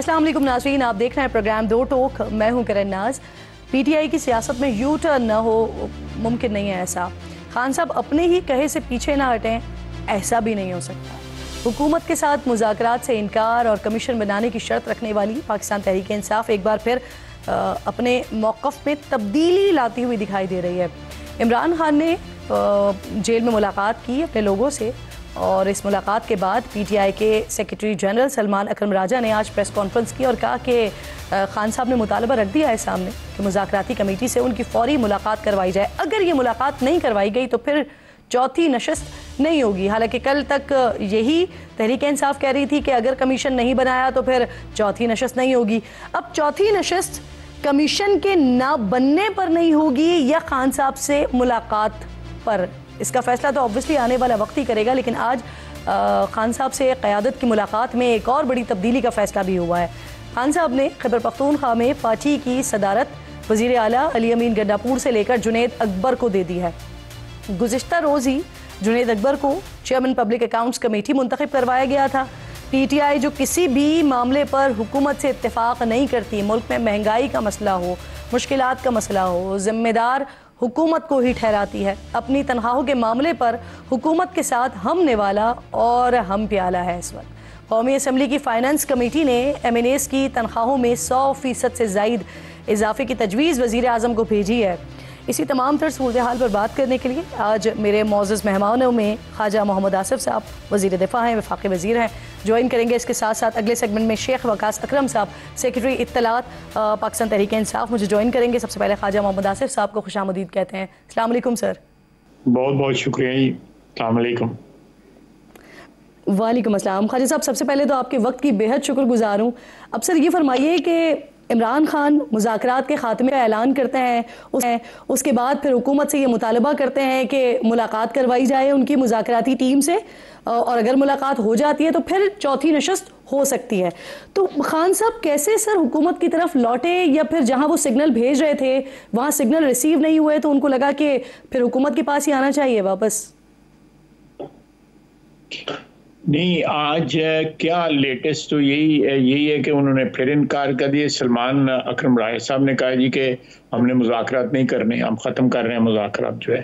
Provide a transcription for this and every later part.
अस्सलाम वालेकुम नाज़रीन, आप देख रहे हैं प्रोग्राम दो टोक। मैं हूं करण नाज। पीटीआई की सियासत में यू टर्न न हो मुमकिन नहीं है ऐसा। खान साहब अपने ही कहे से पीछे ना हटें, ऐसा भी नहीं हो सकता। हुकूमत के साथ मुज़ाकरात से इनकार और कमीशन बनाने की शर्त रखने वाली पाकिस्तान तहरीक इंसाफ एक बार फिर अपने मौक़िफ़ में तब्दीली लाती हुई दिखाई दे रही है। इमरान खान ने जेल में मुलाकात की अपने लोगों से और इस मुलाकात के बाद पीटीआई के सेक्रेटरी जनरल सलमान अकरम राजा ने आज प्रेस कॉन्फ्रेंस की और कहा कि खान साहब ने मुतालबा रख दिया है सामने कि मुज़ाकराती कमेटी से उनकी फ़ौरी मुलाकात करवाई जाए। अगर ये मुलाकात नहीं करवाई गई तो फिर चौथी नशस्त नहीं होगी। हालांकि कल तक यही तहरीक इंसाफ कह रही थी कि अगर कमीशन नहीं बनाया तो फिर चौथी नशस्त नहीं होगी। अब चौथी नशस्त कमीशन के ना बनने पर नहीं होगी या खान साहब से मुलाकात पर, इसका फैसला तो ऑब्वियसली आने वाला वक्त ही करेगा। लेकिन आज खान साहब से क़यादत की मुलाकात में एक और बड़ी तब्दीली का फैसला भी हुआ है। खान साहब ने खैबर पख्तूनख्वा में पार्टी की सदारत वज़ीर आला अली अमीन गंडापुर से लेकर जुनैद अकबर को दे दी है। गुज़िश्ता रोज़ ही जुनैद अकबर को चेयरमैन पब्लिक अकाउंट्स कमेटी मुंतखब करवाया गया था। पीटीआई जो किसी भी मामले पर हुकूमत से इत्तेफाक नहीं करती, मुल्क में महंगाई का मसला हो, मुश्किलात का मसला हो, ज़िम्मेदार हुकूमत को ही ठहराती है। अपनी तनख्वाहों के मामले पर हुकूमत के साथ हम नेवाला और हम प्याला है। इस वक्त कौमी असम्बली की फ़ाइनेंस कमेटी ने MNAs की तनख्वाहों में 100% से ज़ायद इजाफे की तजवीज़ वज़ीर आज़म को भेजी है। इसी तमाम तर सूरत हाल पर बात करने के लिए आज मेरे मोअज़्ज़ज़ मेहमानों में ख्वाजा मोहम्मद आसिफ साहब वज़ीर दिफ़ा हैं, वफाक़ी वज़ीर हैं, ज्वाइन करेंगे। इसके साथ साथ अगले सेगमेंट में शेख वकास अकरम साहब सेक्रेटरी इत्तलात पाकिस्तान तहरीक इंसाफ मुझे ज्वाइन करेंगे। सबसे पहले ख्वाजा मोहम्मद आसिफ साहब को खुशामदीद कहते हैं। अस्सलाम वालेकुम सर। बहुत बहुत शुक्रिया जी। अस्सलाम वालेकुम। वालेकुम अस्सलाम। ख्वाजा साहब सबसे पहले तो आपके वक्त की बेहद शुक्रगुजार हूँ। अब सर ये फरमाइए कि इमरान खान मुज़ाकरात के खात्मे का ऐलान करते हैं, उसके बाद फिर हुकूमत से ये मुतालबा करते हैं कि मुलाकात करवाई जाए उनकी मुज़ाकराती टीम से, और अगर मुलाकात हो जाती है तो फिर चौथी नशस्त हो सकती है। तो खान साहब कैसे सर हुकूमत की तरफ लौटे, या फिर जहां वो सिग्नल भेज रहे थे वहां सिग्नल रिसीव नहीं हुए तो उनको लगा कि फिर हुकूमत के पास ही आना चाहिए वापस? नहीं, आज क्या लेटेस्ट तो यही है कि उन्होंने फिर इनकार कर दिया। सलमान अकरम राय साहब ने कहा जी कि हमने मुज़ाकरात नहीं करने, हम ख़त्म कर रहे हैं मुज़ाकरात जो है।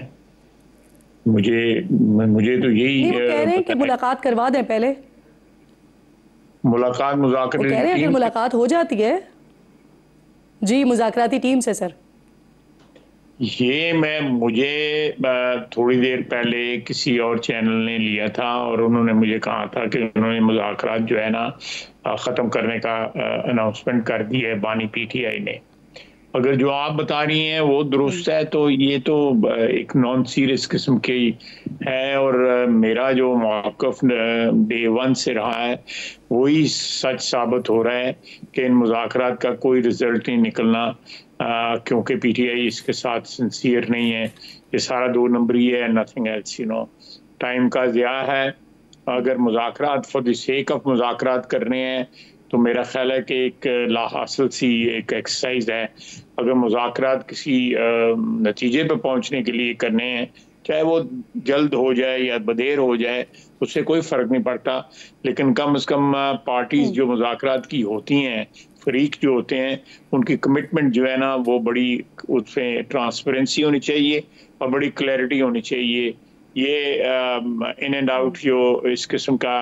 मुझे तो यही कह रहे हैं कि मुलाकात करवा दें पहले। मुलाकात कह रहे हैं अगर मुलाकात हो जाती है जी मुज़ाकराती टीम से सर। ये मुझे थोड़ी देर पहले किसी और चैनल ने लिया था और उन्होंने मुझे कहा था कि उन्होंने मुज़ाकरात जो है ना ख़त्म करने का अनाउंसमेंट कर दी है बानी पीटीआई ने। अगर जो आप बता रही हैं वो दुरुस्त है तो ये तो एक नॉन सीरियस किस्म की है, और मेरा जो मौक़िफ़ डे वन से रहा है वही सच साबित हो रहा है कि इन मुज़ाकरात का कोई रिज़ल्ट नहीं निकलना, क्योंकि पीटीआई इसके साथ सिंसियर नहीं है। ये सारा दो नंबरी है, नथिंग एल्स। टाइम का ज़िया है। अगर मुज़ाकरात फॉर द सेक ऑफ मुज़ाकरात करने हैं तो मेरा ख्याल है कि एक लाहासिल सी एक एक्सरसाइज है। अगर मुज़ाकरात किसी नतीजे पर पहुंचने के लिए करने हैं, चाहे वो जल्द हो जाए या बदेर हो जाए, उससे कोई फ़र्क नहीं पड़ता। लेकिन कम से कम पार्टीज़ जो मुज़ाकरात की होती हैं, फरीक जो होते हैं, उनकी कमिटमेंट जो है ना वो बड़ी, उसमें ट्रांसपेरेंसी होनी चाहिए और बड़ी क्लैरिटी होनी चाहिए। ये इन एंड आउट जो इस किस्म का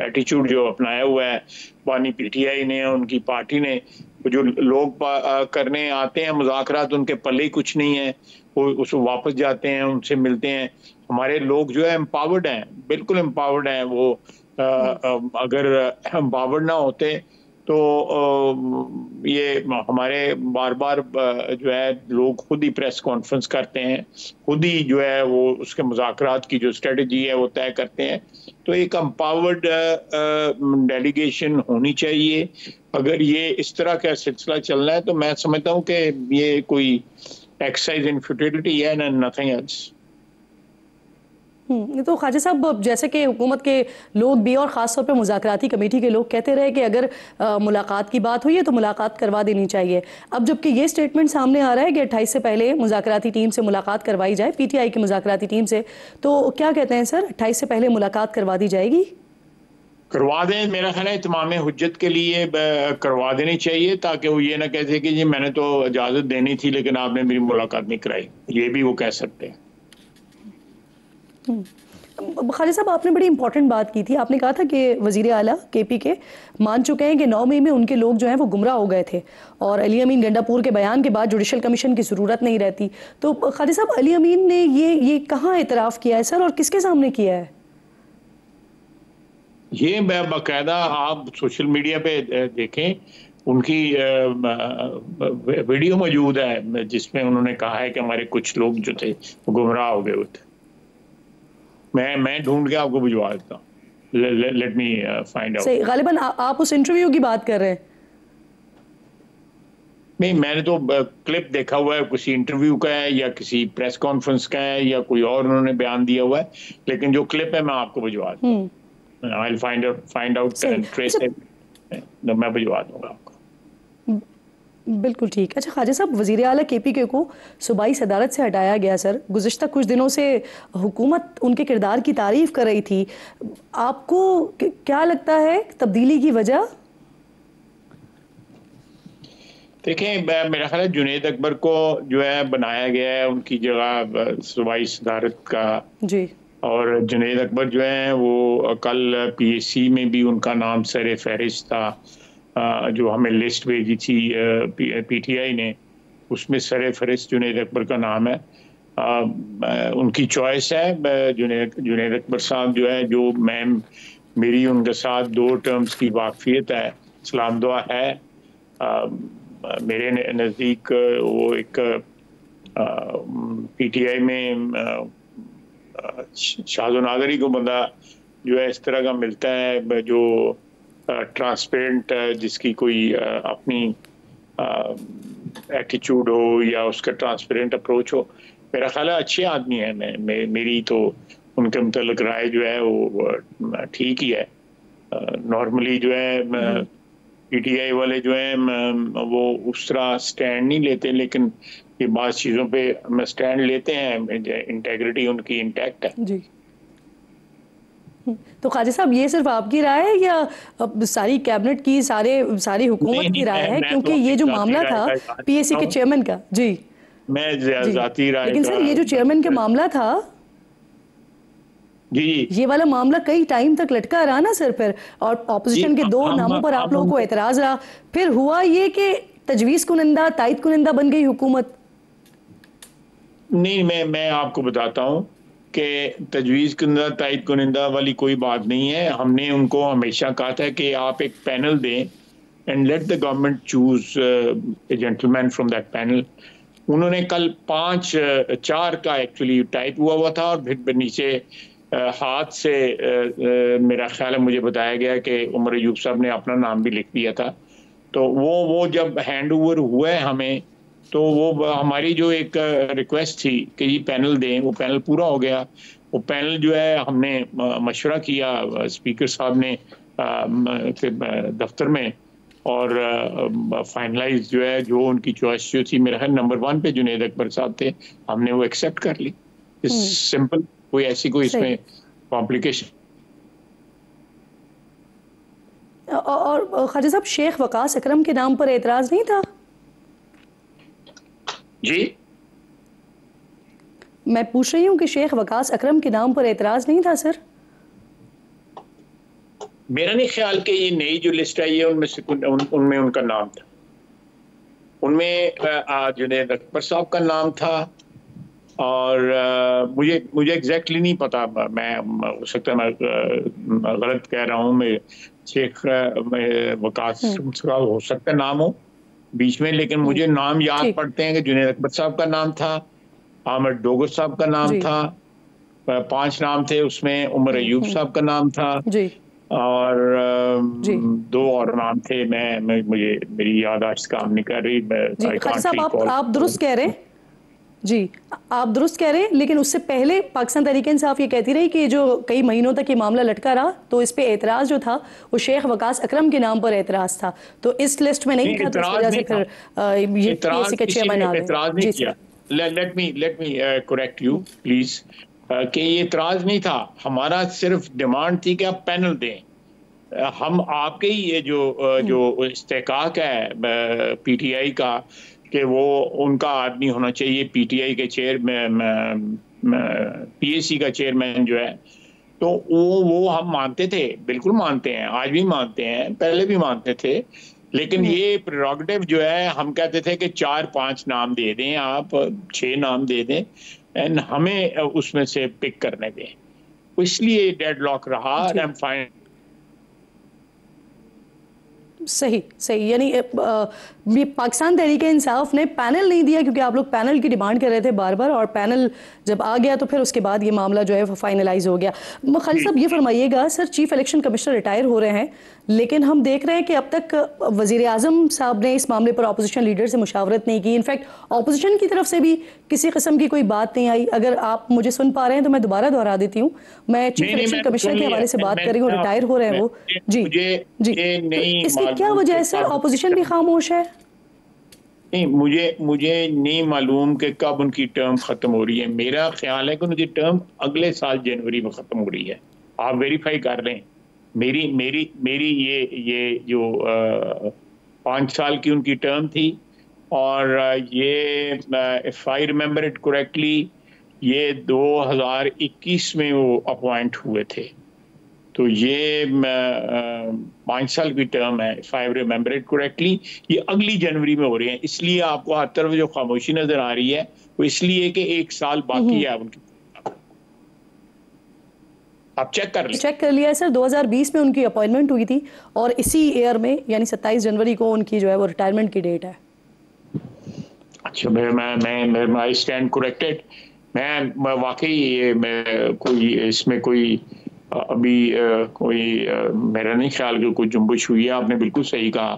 एटीट्यूड जो अपनाया हुआ है बानी पीटीआई ने, उनकी पार्टी ने, जो लोग करने आते हैं मुज़ाकरात उनके पल्ले ही कुछ नहीं है, वो उसको वापस जाते हैं, उनसे मिलते हैं। हमारे लोग जो है एम्पावर्ड हैं, बिल्कुल एम्पावर्ड हैं। वो अगर एम्पावर्ड ना होते तो ये हमारे बार बार जो है लोग खुद ही प्रेस कॉन्फ्रेंस करते हैं, खुद ही जो है वो उसके मुज़ाकरात की जो स्ट्रेटजी है वो तय करते हैं। तो एक एम्पावर्ड डेलीगेशन होनी चाहिए। अगर ये इस तरह का सिलसिला चलना है तो मैं समझता हूँ कि ये कोई एक्सरसाइज इन फ्यूटिलिटी है ना, नथिंग एल्स। तो ख्वाजा साहब जैसे कि हुकूमत के लोग भी और ख़ास तौर पे मुज़ाकराती कमेटी के लोग कहते रहे कि अगर मुलाकात की बात हुई है तो मुलाकात करवा देनी चाहिए। अब जबकि ये स्टेटमेंट सामने आ रहा है कि 28 से पहले मुज़ाकराती टीम से मुलाकात करवाई जाए, पीटीआई की मुज़ाकराती टीम से, तो क्या कहते हैं सर, 28 से पहले मुलाकात करवा दी जाएगी? करवा दें, मेरा ख्याल है इत्माम हुज्जत के लिए करवा देनी चाहिए, ताकि वो ये ना कहते कि जी मैंने तो इजाज़त देनी थी लेकिन आपने मेरी मुलाकात नहीं कराई, ये भी वो कह सकते हैं। खालिद साहब, आपने बड़ी इंपॉर्टेंट बात की थी। आपने कहा था कि वज़ीर आला केपी के मान चुके हैं कि 9 मई में उनके लोग जो हैं वो गुमराह हो गए थे और अली अमीन गंडापुर के बयान के बाद जुडिशल कमीशन की ज़रूरत नहीं रहती। तो खालिद साहब, अली अमीन ने ये कहाँ एतराफ़ किया है सर, और किसके सामने किया है? ये बाकायदा आप सोशल मीडिया पे देखें, उनकी वीडियो मौजूद है जिसमें उन्होंने कहा है कि हमारे कुछ लोग जो थे वो गुमराह हो गए थे। मैं ढूंढ के आपको भिजवा देता हूँ, लेट मी फाइंड आउट। सही, गालिबन आप उस इंटरव्यू की बात कर रहे हैं? नहीं, मैंने तो क्लिप देखा हुआ है, किसी इंटरव्यू का है या किसी प्रेस कॉन्फ्रेंस का है या कोई और उन्होंने बयान दिया हुआ है, लेकिन जो क्लिप है मैं आपको भिजवा दूँ। I'll find out and trace it, मैं भिजवा दूंगा आपको। बिल्कुल ठीक। अच्छा ख्वाजा साहब, वज़ीर आला KPK को सूबाई सदारत से हटाया गया सर, गुज़िश्ता कुछ दिनों से हुकूमत उनके किरदार की तारीफ कर रही थी, आपको क्या लगता है तब्दीली की वजह? देखें, मेरा ख्याल है जुनैद अकबर को जो है बनाया गया है उनकी जगह सूबाई सदारत का जी, और जुनैद अकबर जो है वो कल PSC में भी उनका नाम सर फहरिस्त था, जो हमें लिस्ट भेजी थी PTI ने, उसमें सर फहरिस्त जुनैद अकबर का नाम है। उनकी चॉइस है। जुनैद अकबर साहब जो है, जो मैम मेरी उनके साथ 2 टर्म्स की वाकफियत है, सलाम दुआ है। मेरे नज़दीक वो एक PTI में शाहजो नादरी को बंदा जो है इस तरह का मिलता है, जो ट्रांसपेरेंट, जिसकी कोई अपनी एटीट्यूड हो या उसका ट्रांसपेरेंट अप्रोच हो। मेरा ख्याल है अच्छे आदमी है। मेरी तो उनके मुतल्लिक राय जो है वो ठीक ही है। नॉर्मली जो है PTI वाले जो हैं वो उस तरह स्टैंड नहीं लेते, लेकिन ये बात चीज़ों पे स्टैंड लेते हैं, इंटेग्रिटी उनकी इंटैक्ट है। जी। तो ख्वाजा साहब, ये सिर्फ आपकी राय है या सारी कैबिनेट की, सारी हुकूमत की राय है? क्योंकि ये जो मामला था PSC के चेयरमैन का, जी मैं ज़ाती राय, लेकिन सर ये जो चेयरमैन का मामला था, जी ये वाला मामला कई टाइम तक लटका रहा ना सर, फिर और ऑपोजिशन के 2 नामों पर आप लोगों को एतराज रहा, फिर हुआ ये कि तजवीज़ कुनिंदा, तायद कुनिंदा बन गई हुकूमत। नहीं, मैं आपको बताता हूँ कि तजवीज़ कुनिंदा, तायद कुनिंदा वाली कोई बात नहीं है। हमने उनको हमेशा कहा था कि आप एक पैनल दें and let the government choose a gentleman from that panel. उन्होंने कल 4 का एक्चुअली टाइप हुआ था और फिर नीचे हाथ से मेरा ख्याल है मुझे बताया गया कि उमर अयूब साहब ने अपना नाम भी लिख दिया था। तो वो जब हैंड ओवर हुआ है हमें, तो वो हमारी जो एक रिक्वेस्ट थी कि ये पैनल दें, वो पैनल पूरा हो गया। वो पैनल जो है हमने मशवरा किया स्पीकर साहब ने दफ्तर में, और फाइनलाइज जो है, जो उनकी चॉइस जो थी, मेरा ख्याल नंबर 1 पे जुनैद अकबर साहब थे, हमने वो एक्सेप्ट कर ली। सिंपल, कोई ऐसी कोई इसमें कॉम्प्लिकेशन। और ख्वाजा साहब, शेख वकास अकरम के नाम पर एतराज नहीं था? जी, मैं पूछ रही हूँ कि शेख वकास अकरम के नाम पर एतराज नहीं था सर? मेरा नहीं ख्याल कि ये नई जो लिस्ट आई है उनमें से उनमें उनका नाम था। उनमें जुनैद अकबर साहब का नाम था, और मुझे एग्जैक्टली नहीं पता, मैं हो सकता है मैं गलत कह रहा हूँ, मैं शेख वकास हो सकता है नाम हो बीच में, लेकिन मुझे नाम याद पड़ते हैं कि जुनैद अकबर साहब का नाम था, आमिर डोगर साहब का नाम था, 5 नाम थे उसमें, उमर अयूब साहब का नाम था जी, और 2 और नाम थे। मुझे मेरी याद आज काम नहीं कर रही। ख्वाजा साहब, आप दुरुस्त कह रहे हैं जी, आप दुरुस्त कह रहे हैं, लेकिन उससे पहले पाकिस्तान तहरीक इंसाफ ये कहती रही कि जो कई महीनों तक ये मामला लटका रहा, तो इस पे एतराज़ जो था वो शेख वकास अकरम के नाम पर एतराज़ था, तो इस लिस्ट में नहीं था, तो इस वजह से फिर ये PSC के चेयरमैन आ गए। जी, let me correct you please, कि ये एतराज़ नहीं था हमारा, सिर्फ डिमांड थी कि आप पैनल दें। हम आपके ही ये जो इस्तेहकाक है पीटीआई का कि वो उनका आदमी होना चाहिए, पीटीआई के पीएसी का चेयरमैन जो है, तो वो हम मानते थे, बिल्कुल मानते हैं, आज भी मानते हैं, पहले भी मानते थे। लेकिन ये प्रेरोगेटिव जो है, हम कहते थे कि 4-5 नाम दे दें, आप 6 नाम दे दें एंड हमें उसमें से पिक करने दें। इसलिए डेडलॉक रहा। सही सही, यानी पाकिस्तान तहरीक-ए-इंसाफ ने पैनल नहीं दिया, क्योंकि आप लोग पैनल की डिमांड कर रहे थे बार बार, और पैनल जब आ गया तो फिर उसके बाद ये मामला जो है वो फाइनलाइज हो गया। खालिद साहब ये फरमाइएगा, sir chief election commissioner retire हो रहे हैं, लेकिन हम देख रहे हैं कि अब तक वजीर आजम साहब ने इस मामले पर अपोजिशन लीडर से मुशावरत नहीं की। इनफैक्ट अपोजिशन की तरफ से भी किसी किस्म की कोई बात नहीं आई। अगर आप मुझे सुन पा रहे हैं तो मैं दोबारा दोहरा देती हूँ, मैं चीफ इलेक्शन कमिश्नर के हवाले से बात कर रही हूँ, रिटायर हो रहे हैं वो। जी जी, इसकी क्या वजह है सर, अपोजिशन भी खामोश है? नहीं, मुझे नहीं मालूम कि कब उनकी टर्म खत्म हो रही है। मेरा ख्याल है कि उनकी टर्म अगले साल जनवरी में खत्म हो रही है। आप वेरीफाई कर लें। मेरी ये जो 5 साल की उनकी टर्म थी, और ये if I remember it correctly, ये 2021 में वो अपॉइंट हुए थे। तो ये 5 साल की टर्म है, if I remember it correctly. ये अगली जनवरी में हो रही है। इसलिए आपको हर तरफ जो खामोशी नजर आ रही है वो इसलिए कि 1 साल बाकी है उनकी। आप चेक कर लिया है सर, 2020 में उनकी अपॉइंटमेंट हुई थी, और इसी ईयर में यानी 27 जनवरी को उनकी जो है वो रिटायरमेंट की डेट है। अच्छा, मैं आई स्टैंड करेक्टेड। मैं वाकई कोई इसमें कोई अभी कोई मेरा नहीं ख्याल कि कोई जुम्बश हुई है। आपने बिल्कुल सही कहा,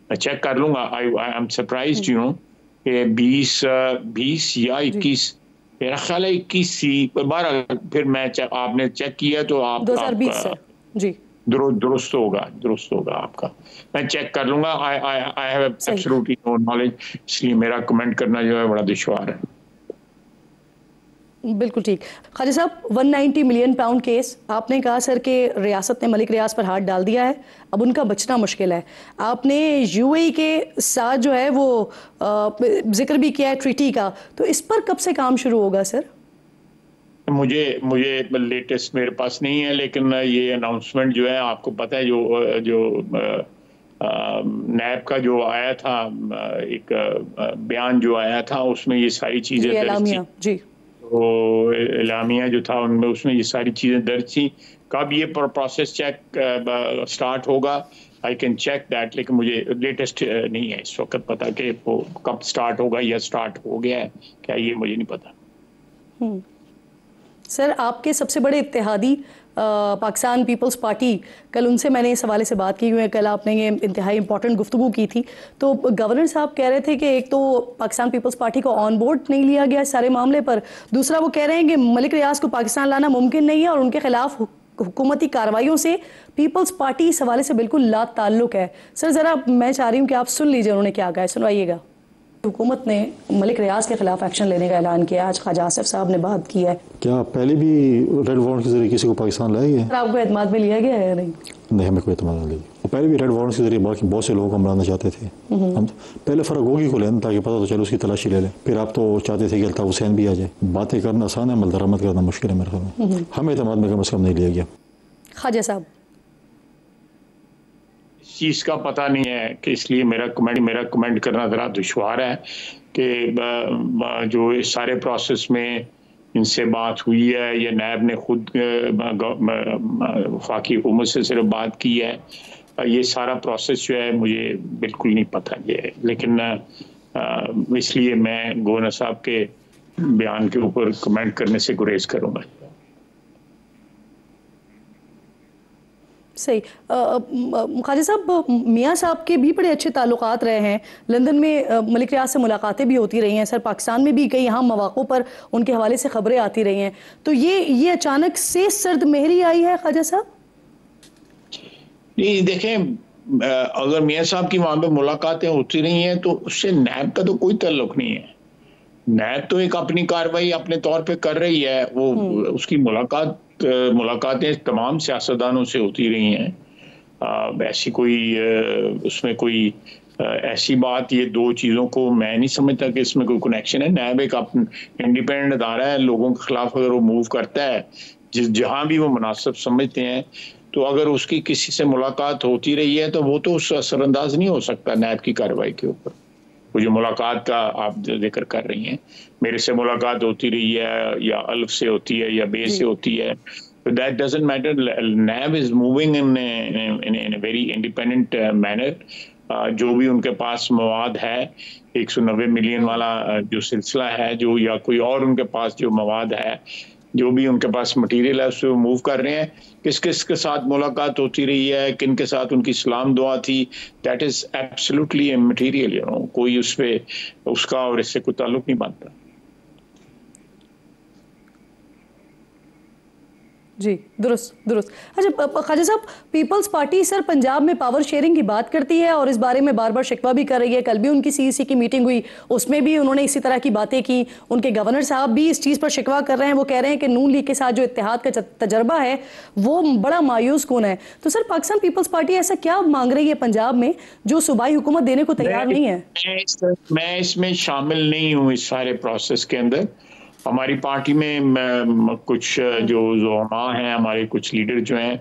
मैं चेक कर लूंगा। I am surprised you know कि 20 या 21, मेरा ख्याल है 21 सी, 12, फिर मैं आपने चेक किया तो आप 2020 से जी दुरुस्त होगा आपका। मैं चेक कर लूंगा। I have absolutely no knowledge, इसलिए मेरा कमेंट करना जो है बड़ा दुश्वार है। बिल्कुल ठीक। खालिद साहब, 190 मिलियन पाउंड केस, आपने कहा सर कि रियासत ने मलिक रियाज पर हाथ डाल दिया है, अब उनका बचना मुश्किल है। आपने यूएई के साथ जो है वो जिक्र भी किया है ट्रीटी का, तो इस पर कब से काम शुरू होगा सर? मुझे लेटेस्ट मेरे पास नहीं है, लेकिन ये अनाउंसमेंट जो है आपको पता है, जो नैब का जो आया था, एक बयान जो आया था, उसमें ये सारी चीजें दर्ज थी। तो इलामिया जो था उनमें, उसमें ये सारी चीज़ें दर्ज थी। कब ये प्रोसेस चेक स्टार्ट होगा, आई कैन चेक दैट, लेकिन मुझे लेटेस्ट नहीं है इस वक्त पता कि वो कब स्टार्ट होगा या स्टार्ट हो गया है क्या, ये मुझे नहीं पता। सर आपके सबसे बड़े इत्तेहादी पाकिस्तान पीपल्स पार्टी, कल उनसे मैंने इस हवाले से बात की हुई है, कल आपने ये इंतहाई इंपॉर्टेंट गुफ्तगू की थी। तो गवर्नर साहब कह रहे थे कि एक तो पाकिस्तान पीपल्स पार्टी को ऑन बोर्ड नहीं लिया गया सारे मामले पर, दूसरा वो कह रहे हैं कि मलिक रियाज को पाकिस्तान लाना मुमकिन नहीं है, और उनके खिलाफ हुकूमती कार्रवाइयों से पीपल्स पार्टी इस हवाले से बिल्कुल ला ताल्लुक है। सर ज़रा मैं चाह रही हूँ कि आप सुन लीजिए उन्होंने क्या कहा है, सुनवाइएगा। हुकूमत ने मलिक रियाज के खिलाफ एक्शन लेने का ऐलान किया, आज ख्वाजा आसिफ साहब ने बात की है। क्या पहले भी रेड वारंट के जरिए किसी को पाकिस्तान लाया गया? आपको एतमाद में लिया गया है या नहीं? नहीं, हमें कोई एतमाद नहीं लिया। पहले भी रेड वारंट के जरिए बाकी बहुत से लोगों को हम लाना चाहते थे। हम पहले फरागोगी को लेना ताकि पता तो चले, उसकी तलाशी ले लें। फिर आप तो चाहते थे कि अल्ताफ हुसैन भी आ जाए। बातें करना आसान है, अमल दरामद करना मुश्किल है मेरे ख्याल में। हमें एतमाद में कम से कम नहीं लिया गया। ख्वाजा साहब, इस चीज़ का पता नहीं है कि इसलिए मेरा कमेंट करना ज़रा दुश्वार है कि जो इस सारे प्रोसेस में इनसे बात हुई है या नैब ने खुद वफाकी हुकूमत से सिर्फ बात की है, ये सारा प्रोसेस जो है मुझे बिल्कुल नहीं पता ये। लेकिन इसलिए मैं गवर्नर साहब के बयान के ऊपर कमेंट करने से गुरेज करूँगा। सही। ख्वाजा साहब, मियाँ साहब के भी बड़े अच्छे ताल्लुकात रहे हैं, लंदन में मलिक रियाज से मुलाकातें भी होती रही हैं सर, पाकिस्तान में भी कई अहम मौक़ों पर उनके हवाले से खबरें आती रही हैं, तो ये अचानक से सर्द मेहरी आई है ख्वाजा साहब? नहीं, देखें, अगर मियाँ साहब की वहाँ पे मुलाकातें होती रही हैं तो उससे नैब का तो कोई ताल्लुक नहीं है। नैब तो एक अपनी कार्रवाई अपने तौर पे कर रही है, वो उसकी मुलाकातें तमाम सियासतदानों से होती रही हैं। ऐसी कोई उसमें कोई ऐसी बात, ये दो चीज़ों को मैं नहीं समझता कि इसमें कोई कनेक्शन है। नैब एक इंडिपेंडेंट अदारा है, लोगों के खिलाफ अगर वो मूव करता है जहाँ भी वो मुनासिब समझते हैं, तो अगर उसकी किसी से मुलाकात होती रही है तो वो तो उस असरअंदाज नहीं हो सकता नैब की कार्रवाई के ऊपर। वो जो मुलाकात का आप जिक्र कर रही हैं, मेरे से मुलाकात होती रही है या अल्फ से होती है या बे से होती है, तो that doesn't matter. NAB is moving in a very independent manner. जो भी उनके पास मवाद है, 190 मिलियन वाला जो सिलसिला है, जो या कोई और उनके पास जो मवाद है, जो भी उनके पास मटेरियल है, उससे वो मूव कर रहे हैं। किस किस के साथ मुलाकात होती रही है, किन के साथ उनकी सलाम दुआ थी, that is absolutely immaterial, you know. कोई उस पे उसका और इससे कोई ताल्लुक नहीं बनता। जी, दुरुस्त दुरुस्त। अच्छा Khwaja Sahab, peoples party sir Punjab में पावर शेयरिंग की बात करती है और इस बारे में बार बार शिकवा भी कर रही है। कल भी उनकी सीईसी की मीटिंग हुई, उसमें भी उन्होंने इसी तरह की बातें की। उनके गवर्नर साहब भी इस चीज़ पर शिकवा कर रहे हैं। वो कह रहे हैं कि नून लीग के साथ जो इत्तेहाद का तजर्बा है वो बड़ा मायूस कौन है। तो सर पाकिस्तान पीपल्स पार्टी ऐसा क्या मांग रही है पंजाब में जो सूबाई हुकूमत देने को तैयार नहीं है? मैं इसमें शामिल नहीं हूँ इस सारे प्रोसेस के अंदर। हमारी पार्टी में कुछ जो ज़ुअमा हैं, हमारे कुछ लीडर जो हैं,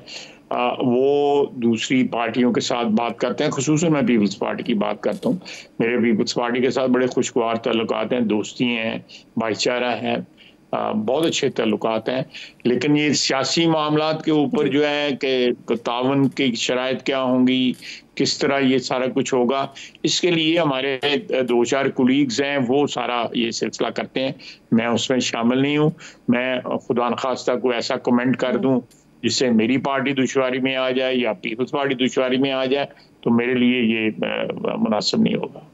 वो दूसरी पार्टियों के साथ बात करते हैं। खुसूसन मैं पीपल्स पार्टी की बात करता हूँ। मेरे पीपल्स पार्टी के साथ बड़े खुशगवार ताल्लुकात हैं, दोस्ती हैं, भाईचारा है, बहुत अच्छे ताल्लुकात हैं। लेकिन ये सियासी मामलात के ऊपर जो है कि तावन की शराइत क्या होंगी, किस तरह ये सारा कुछ होगा, इसके लिए हमारे 2-4 कुलीग्स हैं, वो सारा ये सिलसिला करते हैं। मैं उसमें शामिल नहीं हूँ। मैं खुदा न खास्ता को ऐसा कमेंट कर दूँ जिससे मेरी पार्टी दुश्वारी में आ जाए या पीपल्स पार्टी दुश्वारी में आ जाए, तो मेरे लिए ये मुनासिब नहीं होगा।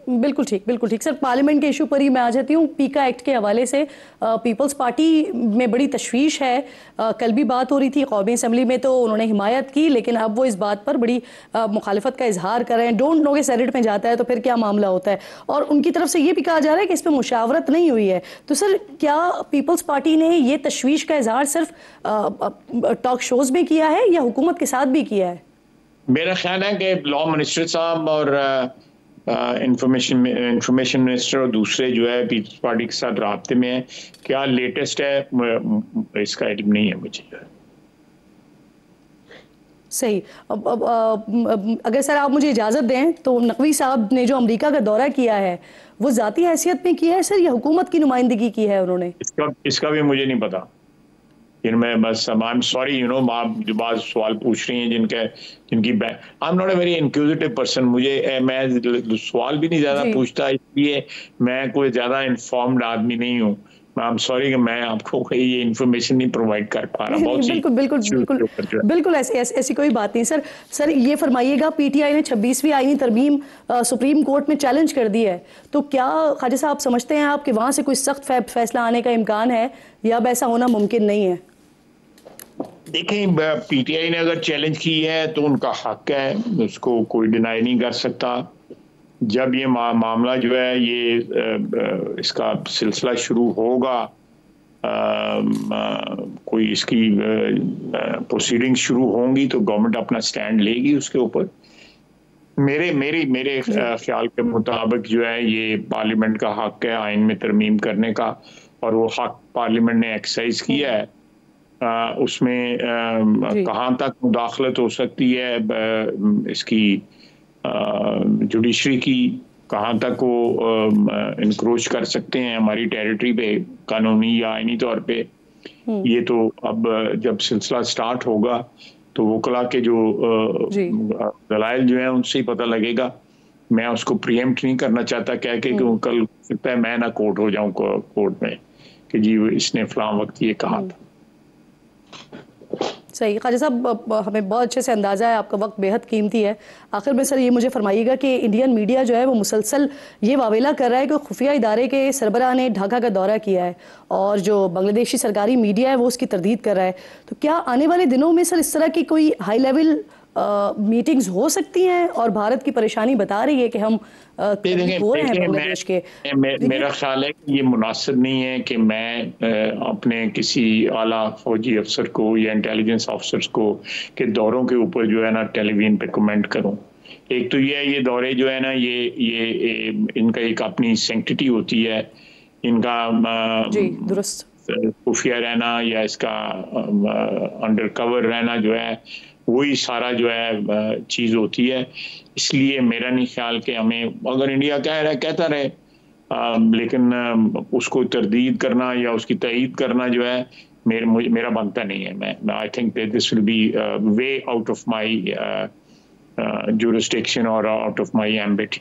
बिल्कुल ठीक, बिल्कुल ठीक। सर पार्लियामेंट के इशू पर ही मैं आ जाती हूँ। पीका एक्ट के हवाले से पीपल्स पार्टी में बड़ी तशवीश है। कल भी बात हो रही थी कौमी असम्बली में, तो उन्होंने हिमायत की, लेकिन अब वो इस बात पर बड़ी मुखालफत का इजहार कर रहे हैं। डोंट नो के सेनेट में जाता है तो फिर क्या मामला होता है। और उनकी तरफ से ये भी कहा जा रहा है कि इस पर मुशावरत नहीं हुई है। तो सर क्या पीपल्स पार्टी ने ये तशवीश का इजहार सिर्फ टॉक शोज में किया है या हुकूमत के साथ भी किया है? मेरा ख्याल है कि लॉ मिनिस्टर साहब और इंफॉर्मेशन मिनिस्टर और दूसरे जो है पीपल्स पार्टी के साथ राब्ते में है। क्या लेटेस्ट है इसका इल्म नहीं है मुझे। सही। अगर सर आप मुझे इजाज़त दें तो नकवी साहब ने जो अमेरिका का दौरा किया है वो ज़ाती हैसियत में किया है सर या हुकूमत की नुमाइंदगी की है उन्होंने? इसका भी मुझे नहीं पता। मैं बस I am sorry, you know, आप जो बात सवाल पूछ रही हैं जिनकी I am not a very inquisitive person. मैं सवाल भी नहीं ज़्यादा पूछता, इसलिए मैं कोई ज़्यादा इन्फॉर्म्ड आदमी नहीं हूँ। आई एम सॉरी कि मैं आपको ये इन्फॉर्मेशन नहीं प्रोवाइड कर पा रहा। बिल्कुल ऐसी कोई बात नहीं। सर ये फरमाइएगा, पीटीआई ने 26वीं आईनी तरमीम सुप्रीम कोर्ट में चैलेंज कर दी है, तो क्या ख्वाजा साहब समझते हैं आप कि वहाँ से कोई सख्त फैसला आने का इम्कान है या अब ऐसा होना मुमकिन नहीं है? देखें, पीटीआई ने अगर चैलेंज की है तो उनका हक है, उसको कोई डिनाई नहीं कर सकता। जब ये मामला जो है ये इसका सिलसिला शुरू होगा, कोई इसकी प्रोसीडिंग शुरू होंगी तो गवर्नमेंट अपना स्टैंड लेगी उसके ऊपर। मेरे ख्याल के मुताबिक जो है ये पार्लियामेंट का हक है आइन में तरमीम करने का, और वो हक पार्लियामेंट ने एक्सरसाइज किया है। उसमें कहाँ तक मुदाखलत हो सकती है इसकी जुडिशरी की, कहाँ तक वो इंक्रोच कर सकते हैं हमारी टेरिटरी पे कानूनी या आईनी तौर पे, ये तो अब जब सिलसिला स्टार्ट होगा तो वकला के जो दलाइल जो है उनसे ही पता लगेगा। मैं उसको प्रीएम्प्ट नहीं करना चाहता कह के कि कल सकता है मैं ना कोर्ट हो जाऊं कोर्ट में कि जी इसने फलां वक्त ये कहा था। सही। ख्वाजा साहब हमें बहुत अच्छे से अंदाज़ा है, आपका वक्त बेहद कीमती है। आखिर में सर ये मुझे फरमाइएगा कि इंडियन मीडिया जो है वो मुसलसल ये वावेला कर रहा है कि खुफिया इदारे के सरबराह ने ढाका का दौरा किया है और जो बांग्लादेशी सरकारी मीडिया है वो उसकी तरदीद कर रहा है। तो क्या आने वाले दिनों में सर इस तरह की कोई हाई लेवल मीटिंग्स हो सकती हैं और भारत की परेशानी बता रही है कि हम हो रहे हैं बांग्लादेश के। मेरा ख्याल है कि ये मुनासिब नहीं है कि मैं अपने किसी आला फौजी अफसर को या इंटेलिजेंस ऑफिसर्स को के दौरों के ऊपर जो है ना टेलीविजन पे कमेंट करूं। एक तो ये दौरे जो है ना ये इनका एक अपनी सेंक्टिटी होती है, इनका दुरुस्त खुफिया रहना या इसका अंडर कवर रहना जो है वही सारा जो है चीज़ होती है। इसलिए मेरा नहीं ख्याल कि हमें, अगर इंडिया कह रहा है कहता रहे, लेकिन उसको तरदीद करना या उसकी तईद करना जो है मेरा बनता नहीं है। मैं आई think that this will be way out of my jurisdiction और आउट ऑफ माई एम्बिट।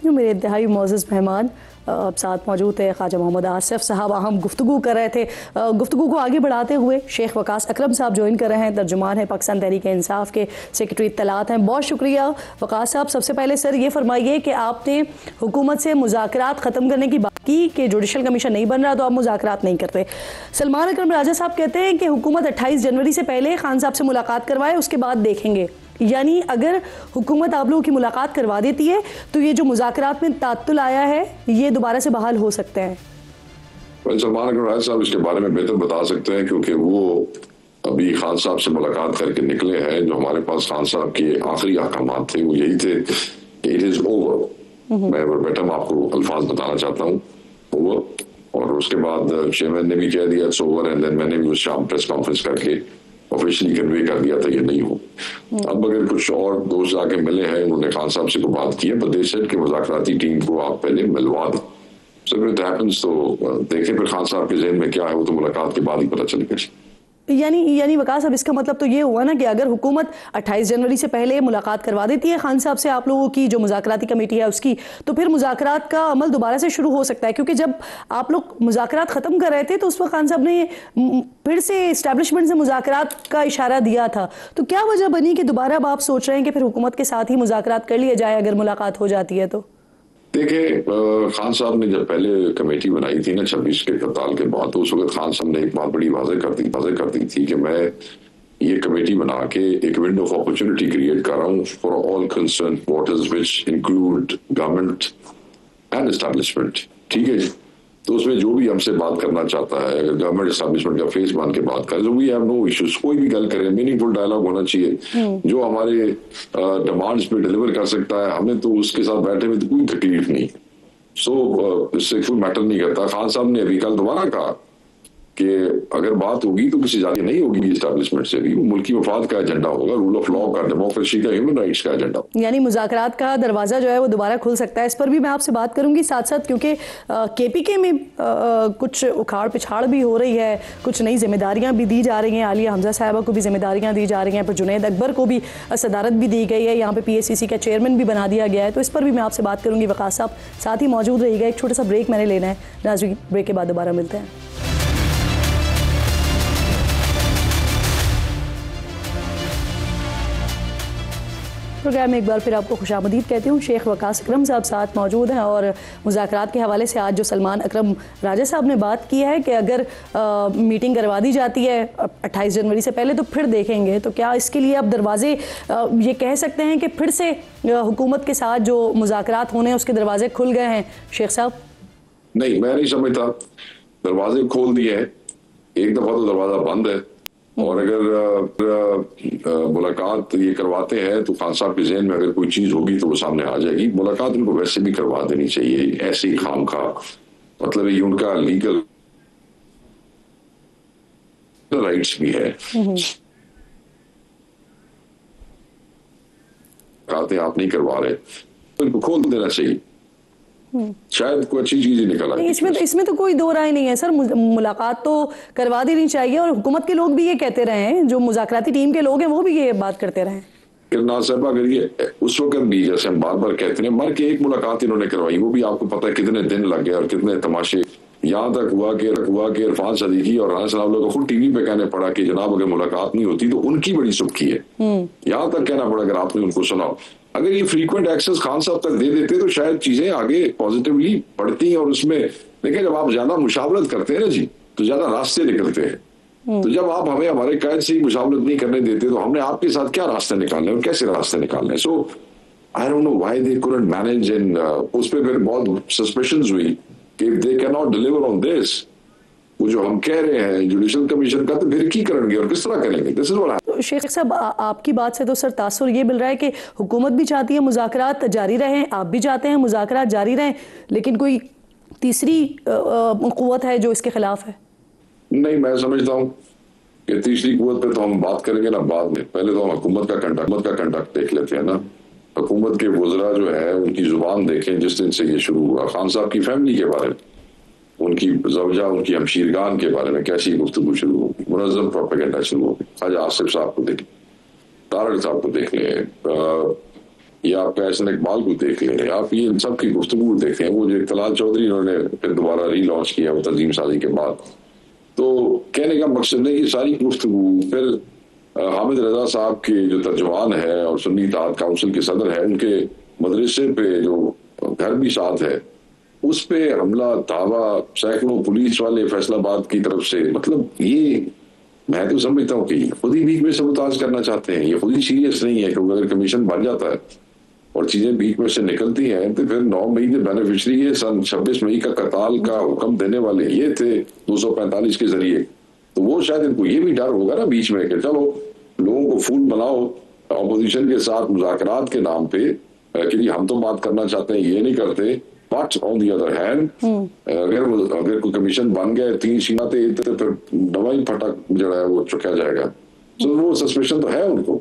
मेरे इंतहाई मोअज़्ज़ज़ मेहमान साथ मौजूद थे ख्वाजा मोहम्मद आसिफ साहब। हम गुफ्तगू कर रहे थे, गुफ्तगू को आगे बढ़ाते हुए शेख वकास अकरम साहब ज्वाइन कर रहे हैं, तर्जुमान हैं पाकिस्तान तहरीक इंसाफ के, सेक्रेटरी इत्तलात हैं। बहुत शुक्रिया वकास साहब। सबसे पहले सर ये फरमाइए कि आपने हुकूमत से मुज़ाकरात ख़त्म करने की बात की कि जुडिशल कमीशन नहीं बन रहा तो आप मुज़ाकरात नहीं करते। सलमान अकरम राजा साहब कहते हैं कि हुकूमत 28 जनवरी से पहले खान साहब से मुलाकात करवाए, उसके बाद देखेंगे। यानी अगर हुकूमत आप लोगों की मुलाकात करवा देती है तो ये जो मुज़ाकरात में तात्तुल आया है ये दोबारा से बहाल हो सकते हैं। सलमान अकरम राजा साहब इसके बारे में बेहतर बता सकते हैं, क्योंकि वो अभी खान साहब से मुलाकात करके निकले हैं। जो हमारे पास खान साहब के आखिरी अहकाम थे वो यही थे कि इट इज ओवर। मैं वर्बेटम आपको अल्फाज बताना चाहता हूँ, ओवर। और उसके बाद चेयरमैन ने भी कह दिया इट्स ओवर, एंड देन मैंने भी उस शाम प्रेस कॉन्फ्रेंस करके ऑफिशियली कन्वे कर दिया था ये नहीं हो। अब अगर कुछ और दोस्त आके मिले हैं, उन्होंने खान साहब से को बात की है, बट दे सेड कि मुज़ाकराती टीम को आप पहले मिलवा दो। सो इफ इट हैपेंस तो देखें फिर खान साहब के ज़हन में क्या है, वो तो मुलाकात के बाद ही पता चलेगा। यानी वकास साहब इसका मतलब तो ये हुआ ना कि अगर हुकूमत 28 जनवरी से पहले मुलाकात करवा देती है खान साहब से आप लोगों की जो मुज़ाकराती कमेटी है उसकी, तो फिर मुज़ाकरात का अमल दोबारा से शुरू हो सकता है। क्योंकि जब आप लोग मुज़ाकरात ख़त्म कर रहे थे तो उस वक्त खान साहब ने फिर से इस्टेब्लिशमेंट से मुज़ाकरात का इशारा दिया था। तो क्या वजह बनी कि दोबारा अब आप सोच रहे हैं कि फिर हुकूमत के साथ ही मुज़ाकरात कर लिए जाए अगर मुलाकात हो जाती है तो? देखिए, खान साहब ने जब पहले कमेटी बनाई थी ना 26 के कत्ताल के बाद, तो उस वक्त खान साहब ने एक बात बड़ी वाज़ेह कर दी थी कि मैं ये कमेटी बना के एक विंडो ऑफ अपॉर्चुनिटी क्रिएट कर रहा हूँ for all concern waters which include government and establishment. ठीक है जी, तो उसमें जो भी हमसे बात करना चाहता है, अगर गवर्नमेंट एस्टैब्लिशमेंट का फेस मान के बात करे, वी हैव नो इश्यूज। कोई भी गल करे, मीनिंगफुल डायलॉग होना चाहिए। जो हमारे डिमांड्स पे डिलीवर कर सकता है, हमें तो उसके साथ बैठे में तो कोई तकलीफ नहीं। सो इससे कोई मैटर नहीं करता। खान साहब ने अभी कल दोबारा कहा कि अगर बात होगी तो किसी जाती नहीं होगी एस्टैब्लिशमेंट से भी, मुल्की मफाद का एजेंडा होगा, रूल ऑफ लॉ का, डेमोक्रेसी का, ह्यूमन राइट्स का एजेंडा। यानी मुज़ाकरात का दरवाज़ा जो है वो दोबारा खुल सकता है। इस पर भी मैं आपसे बात करूंगी साथ साथ, क्योंकि केपीके में कुछ उखाड़ पिछाड़ भी हो रही है, कुछ नई जिम्मेदारियां भी दी जा रही हैं। आलिया हमजा साहिबा को भी जिम्मेदारियां दी जा रही हैं, पर जुनैद अकबर को भी सदारत भी दी गई है, यहाँ पे PACC का चेयरमैन भी बना दिया गया है। तो इस पर भी मैं आपसे बात करूँगी। वकास साहब साथ ही मौजूद रहिएगा। एक छोटा सा ब्रेक मैंने लेना है नाज़रीन, ब्रेक के बाद दोबारा मिलते हैं। प्रोग्राम में एक बार फिर आपको खुशामदीद कहती हूँ। शेख वकास अकरम साहब साथ मौजूद हैं और मुज़ाकरात के हवाले से आज जो सलमान अकरम राजा साहब ने बात की है कि अगर मीटिंग करवा दी जाती है 28 जनवरी से पहले तो फिर देखेंगे, तो क्या इसके लिए अब दरवाजे ये कह सकते हैं कि फिर से हुकूमत के साथ जो मुज़ाकरात होने हैं उसके दरवाजे खुल गए हैं? शेख साहब नहीं, मैं नहीं समझता दरवाजे खोल दिए हैं। एक दफ़ा तो दरवाज़ा बंद है, और अगर मुलाकात ये करवाते हैं तो खान साहब के ज़हन में अगर कोई चीज होगी तो वो सामने आ जाएगी। मुलाकात उनको वैसे भी करवा देनी चाहिए, ऐसे ही खाम खा, मतलब ये उनका लीगल राइट्स भी है। मुलाकातें आप नहीं करवा रहे तो इनको खोल देना चाहिए, शायद कोई अच्छी चीज ही निकल आए। इसमें तो कोई दो राय नहीं है सर, मुलाकात तो करवा देनी चाहिए। और हुकूमत के लोग भी ये कहते रहे हैं, जो मुज़ाकराती टीम के लोग हैं वो भी ये बात करते रहे हैं। किरना साहब, अगर ये उस वक्त भी जैसे हम बार बार कहते हैं, मर के एक मुलाकात इन्होंने करवाई, वो भी आपको पता है कितने दिन लग गए और कितने तमाशे। यहाँ तक हुआ कि इरफान सदीकी और राना साहब लोगों को खुद टीवी पे कहने पड़ा कि जनाब अगर मुलाकात नहीं होती तो उनकी बड़ी सुबकी है। यहाँ तक कहना पड़ा अगर आपने उनको सुना। अगर ये फ्रीक्वेंट एक्सेस खान साहब तक दे देते तो शायद चीजें आगे पॉजिटिवली बढ़ती हैं। और उसमें देखिए, जब आप ज्यादा मुशावरत करते हैं ना जी, तो ज्यादा रास्ते निकलते हैं। तो जब आप हमें हमारे कैद से मुशावरत नहीं करने देते तो हमने आपके साथ क्या रास्ते निकालने और कैसे रास्ते निकालने? So I don't know why they couldn't manage. And उस पे फिर बहुत सस्पिशंस हुई कि if they can not deliver on this, वो जो हम कह रहे हैं जुडिशल कमीशन का, तो फिर की करेंगे और किस तरह करेंगे? This is what. शेख साहब, आपकी बात से तो सर तासुर ये मिल रहा है कि हुकूमत भी चाहती है मुज़ाकरात जारी रहें, आप भी चाहते हैं मुज़ाकरात जारी रहें, लेकिन कोई तीसरी कुव्वत है जो इसके खिलाफ है? नहीं, मैं समझता हूँ कि तीसरी कुव्वत पे तो हम बात करेंगे ना बाद में। पहले तो हम हुकूमत का कंडक्ट देख लेते हैं ना। हुकूमत के वज़रा जो है उनकी जुबान देखें जिस दिन से ये शुरू हुआ। खान साहब की फैमिली के बारे में, उनकी ज़ौजा, उनकी हमशीरगान के बारे में कैसी गुफ्तगू शुरू होगी, मुनज़्ज़म प्रोपेगेंडा शुरू होगी। ख्वाजा आसिफ साहब को देख, तारक साहब को देख लें, या आप एहसन इकबाल को देख लें, आप ये इन सब की गुफ्तगू देखें। वो जो इकबाल चौधरी उन्होंने फिर दोबारा रीलॉन्च किया वो तंजीम साजी के बाद, तो कहने का मकसद है कि सारी गुफ्तगू फिर हामिद रजा साहब के जो तर्जुमान है और सुन्नी इत्तेहाद काउंसिल के सदर है, उनके मदरसे पे जो घर भी साथ है, उस पे हमला धावा सैकड़ों पुलिस वाले फैसलाबाद की तरफ से। मतलब ये मैं तो समझता हूँ कि खुद ही बीच में सबूताज करना चाहते हैं। ये खुद ही सीरियस नहीं है, क्योंकि अगर कमीशन बन जाता है और चीजें बीच में से निकलती हैं तो फिर 9 मई के बेनिफिशरी है सन 26 मई का कताल का हुक्म देने वाले ये थे 245 के जरिए। तो वो शायद इनको ये भी डर होगा ना बीच में कि चलो लोगों को फूल बनाओ ऑपोजिशन के साथ मुज़ाकरात के नाम पे कि हम तो बात करना चाहते हैं, ये नहीं करते। But on the other hand अगर कोई कमीशन बन गए 3 सीमा तो फिर दवाई फटक जो है वो चुका जाएगा। तो वो सस्पेशन तो है उनको।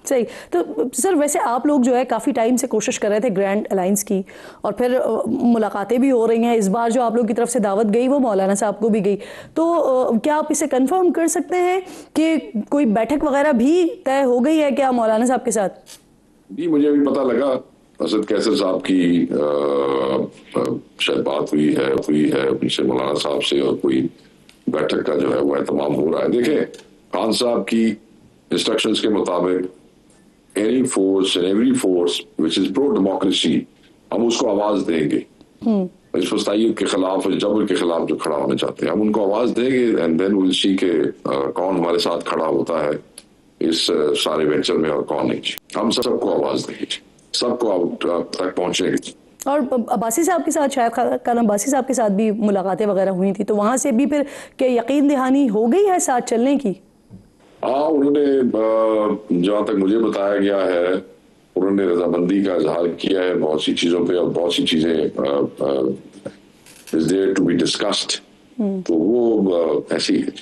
सही। तो सर वैसे आप लोग जो है काफ़ी टाइम से कोशिश कर रहे थे ग्रैंड अलायंस की, और फिर मुलाकातें भी हो रही हैं। इस बार जो आप लोग की तरफ से दावत गई वो मौलाना साहब को भी गई, तो क्या आप इसे कंफर्म कर सकते हैं कि कोई बैठक वगैरह भी तय हो गई है क्या मौलाना साहब के साथ? जी, मुझे अभी पता लगा असद कैसर साहब की शायद बात हुई है उनसे, मौलाना साहब से, और कोई बैठक का जो है वो एहतमाम हो रहा है। देखें, खान साहब की इंस्ट्रक्शंस के मुताबिक any force and every force which is pro democracy, हम उसको आवाज देंगे। इस फसाइयत के खिलाफ, इस जबर के खिलाफ जो खड़ा होना चाहते हैं, हम उनको आवाज देंगे एंड देन विल सी के कौन हमारे साथ खड़ा होता है इस सारे वेंचर में और कौन नहीं। हम सबको आवाज देंगे, सबको तक पहुंचेंगे। और अब्बासी साहब के साथ, शायद खान अब्बासी साहब के साथ भी मुलाकातें वगैरह हुई थी, तो वहां से भी फिर क्या यकीन दहानी हो गई है साथ चलने की? हाँ, उन्होंने जहाँ तक मुझे बताया गया है उन्होंने रजामंदी का इजहार किया है बहुत सी चीजों पे, और बहुत सी चीजें is there to be discussed. तो वो ऐसी है।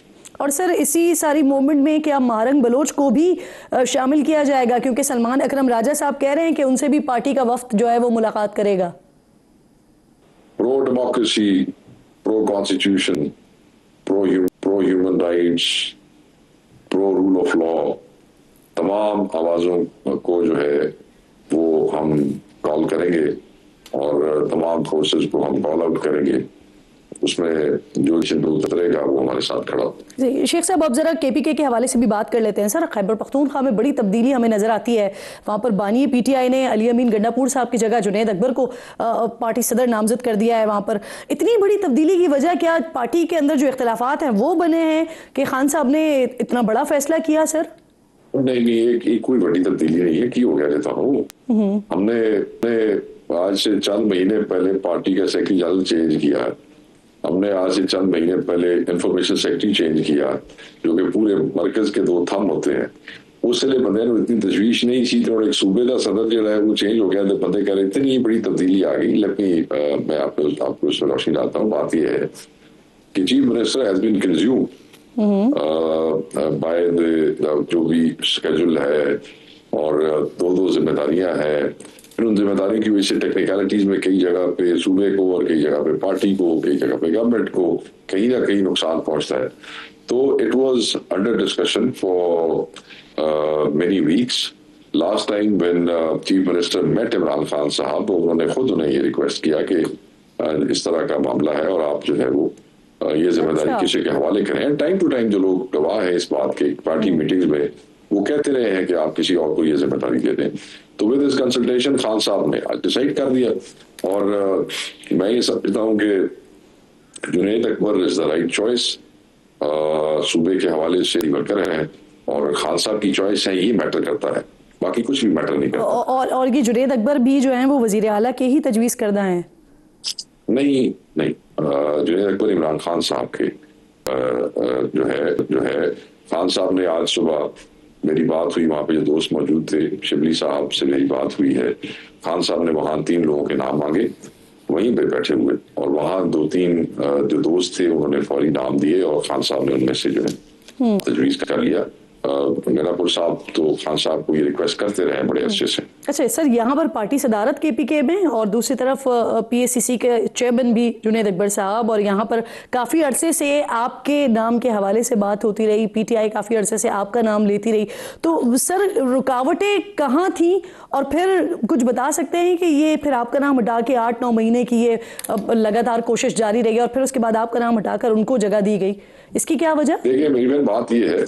और सर इसी सारी मूवमेंट में क्या महारंग बलोच को भी शामिल किया जाएगा, क्योंकि सलमान अकरम राजा साहब कह रहे हैं कि उनसे भी पार्टी का वफ्द जो है वो मुलाकात करेगा? Pro democracy, pro constitution, pro human rights, pro rule of law, तमाम आवाजों को जो है वो हम कॉल करेंगे और तमाम फोर्सेस को हम कॉल आउट करेंगे। उसमें जो उतरेगा वो हमारे साथ खड़ा होगा। शेख साहब, अब जरा केपीके के हवाले से भी बात कर लेते हैं। सर, खैबर पख्तूनख्वा में बड़ी तब्दीली हमें नजर आती है। वहाँ पर बानी पीटीआई ने अली अमीन गंडापुर साहब की जगह जुनैद अकबर को पार्टी सदर नामजद कर दिया है। वहाँ पर इतनी बड़ी तब्दीली की वजह क्या पार्टी के अंदर जो इख्तलाफात हैं वो बने हैं कि खान साहब ने इतना बड़ा फैसला किया? सर नहीं, एक कोई बड़ी तब्दीली नहीं है, की हो गया रहता हूँ। हमने आज से चंद महीने पहले पार्टी का सेक्रेटरी जनरल चेंज किया है। हमने आज से चंद महीने पहले इंफॉर्मेशन सेक्रेटरी चेंज किया, जो कि पूरे मरकज के 2 थंब होते हैं। उससे बंदे ने इतनी तशवीश नहीं थी, तो एक सूबे का सदर जो है वो चेंज हो गया, तो बंदे कह रहे इतनी बड़ी तब्दीली आ गई। लेकिन मैं आपको उसमें रोशनी डालता हूँ। बात यह है कि chief minister has been consume by the जो भी स्केड्यूल है और 2 जिम्मेदारियां हैं। फिर उन जिम्मेदारियों की वजह से टेक्निकलिटीज में कई जगह पे सूबे को और कई जगह पे पार्टी को, कई जगह पे गवर्नमेंट को कहीं ना कहीं नुकसान पहुंचता है। तो it was under discussion for many weeks. Last time when chief minister met Imran Khan साहब, उन्होंने खुद उन्हें ये रिक्वेस्ट किया कि इस तरह का मामला है और आप जो है वो ये जिम्मेदारी किसी के हवाले करें। टाइम टू टाइम जो लोग गवाह हैं इस बात के, पार्टी मीटिंग्स में वो कहते रहे हैं कि आप किसी और को ये जिम्मेदारी दे दें। तो विद दिस कंसल्टेशन खान साहब ने आज डिसाइड कर दिया, और मैं ये समझता हूँ कि Junaid Akbar is the right choice. सूबे के हवाले से वर्कर हैं और खान साहब की चॉइस है, ये मैटर करता है, बाकी कुछ भी मैटर नहीं करता। और ये जुनैद अकबर भी जो हैं वो वजीर आला के ही तजवीज़ करदा हैं? नहीं, जुनैद अकबर इमरान खान साहब के जो है खान साहब ने आज सुबह मेरी बात हुई, वहाँ पे जो दोस्त मौजूद थे, शिबली साहब से मेरी बात हुई है। खान साहब ने वहाँ 3 लोगों के नाम मांगे, वहीं पे बैठे हुए, और वहाँ 2-3 जो दोस्त थे उन्होंने फौरी नाम दिए और खान साहब ने उनमें से जो है तजवीज़ कर लिया। मीरापुर साहब तो खान साहब को ये रिक्वेस्ट करते रहे बड़े अच्छे से। अच्छा सर, यहाँ पर पार्टी सदारत KPK में और दूसरी तरफ PACC के चेयरमैन भी जुनैद अकबर साहब, और यहाँ पर काफ़ी अरसे से आपके नाम के हवाले से बात होती रही, PTI काफ़ी अरसे से आपका नाम लेती रही, तो सर रुकावटें कहाँ थी? और फिर कुछ बता सकते हैं कि ये फिर आपका नाम हटा के 8-9 महीने की ये लगातार कोशिश जारी रही और फिर उसके बाद आपका नाम हटाकर उनको जगह दी गई, इसकी क्या वजह? देखिए मेरी बहन, बात ये है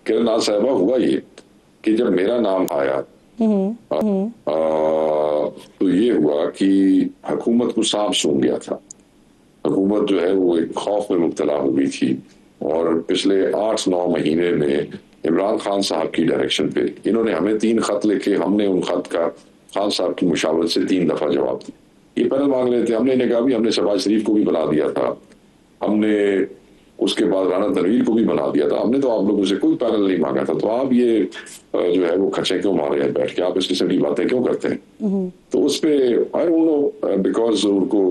किरण नाज साहिबा, हुआ ये कि जब मेरा नाम आया तो ये हुआ कि हुकूमत को सांप सूंघ गया था। हुकूमत जो है वो एक खौफ में मुब्तला हो गई थी और पिछले 8-9 महीने में इमरान खान साहब की डायरेक्शन पे इन्होंने हमें 3 खत लिखे, हमने उन खत का खान साहब की मुशावरत से 3 दफा जवाब दिया। ये पैनल मांग रहे थे, हमने इन्हें कहा भी हमने शहबाज शरीफ को भी बना दिया था, हमने उसके बाद राना तनवीर को भी बना दिया था, हमने तो आप लोगों से कोई पैनल नहीं मांगा था, तो आप ये जो है वो खच्चे क्यों मार रहे हैं बैठ के, आप इस किस्म की बातें क्यों करते हैं? तो उस पे आई डोंट नो, बिकॉज उनको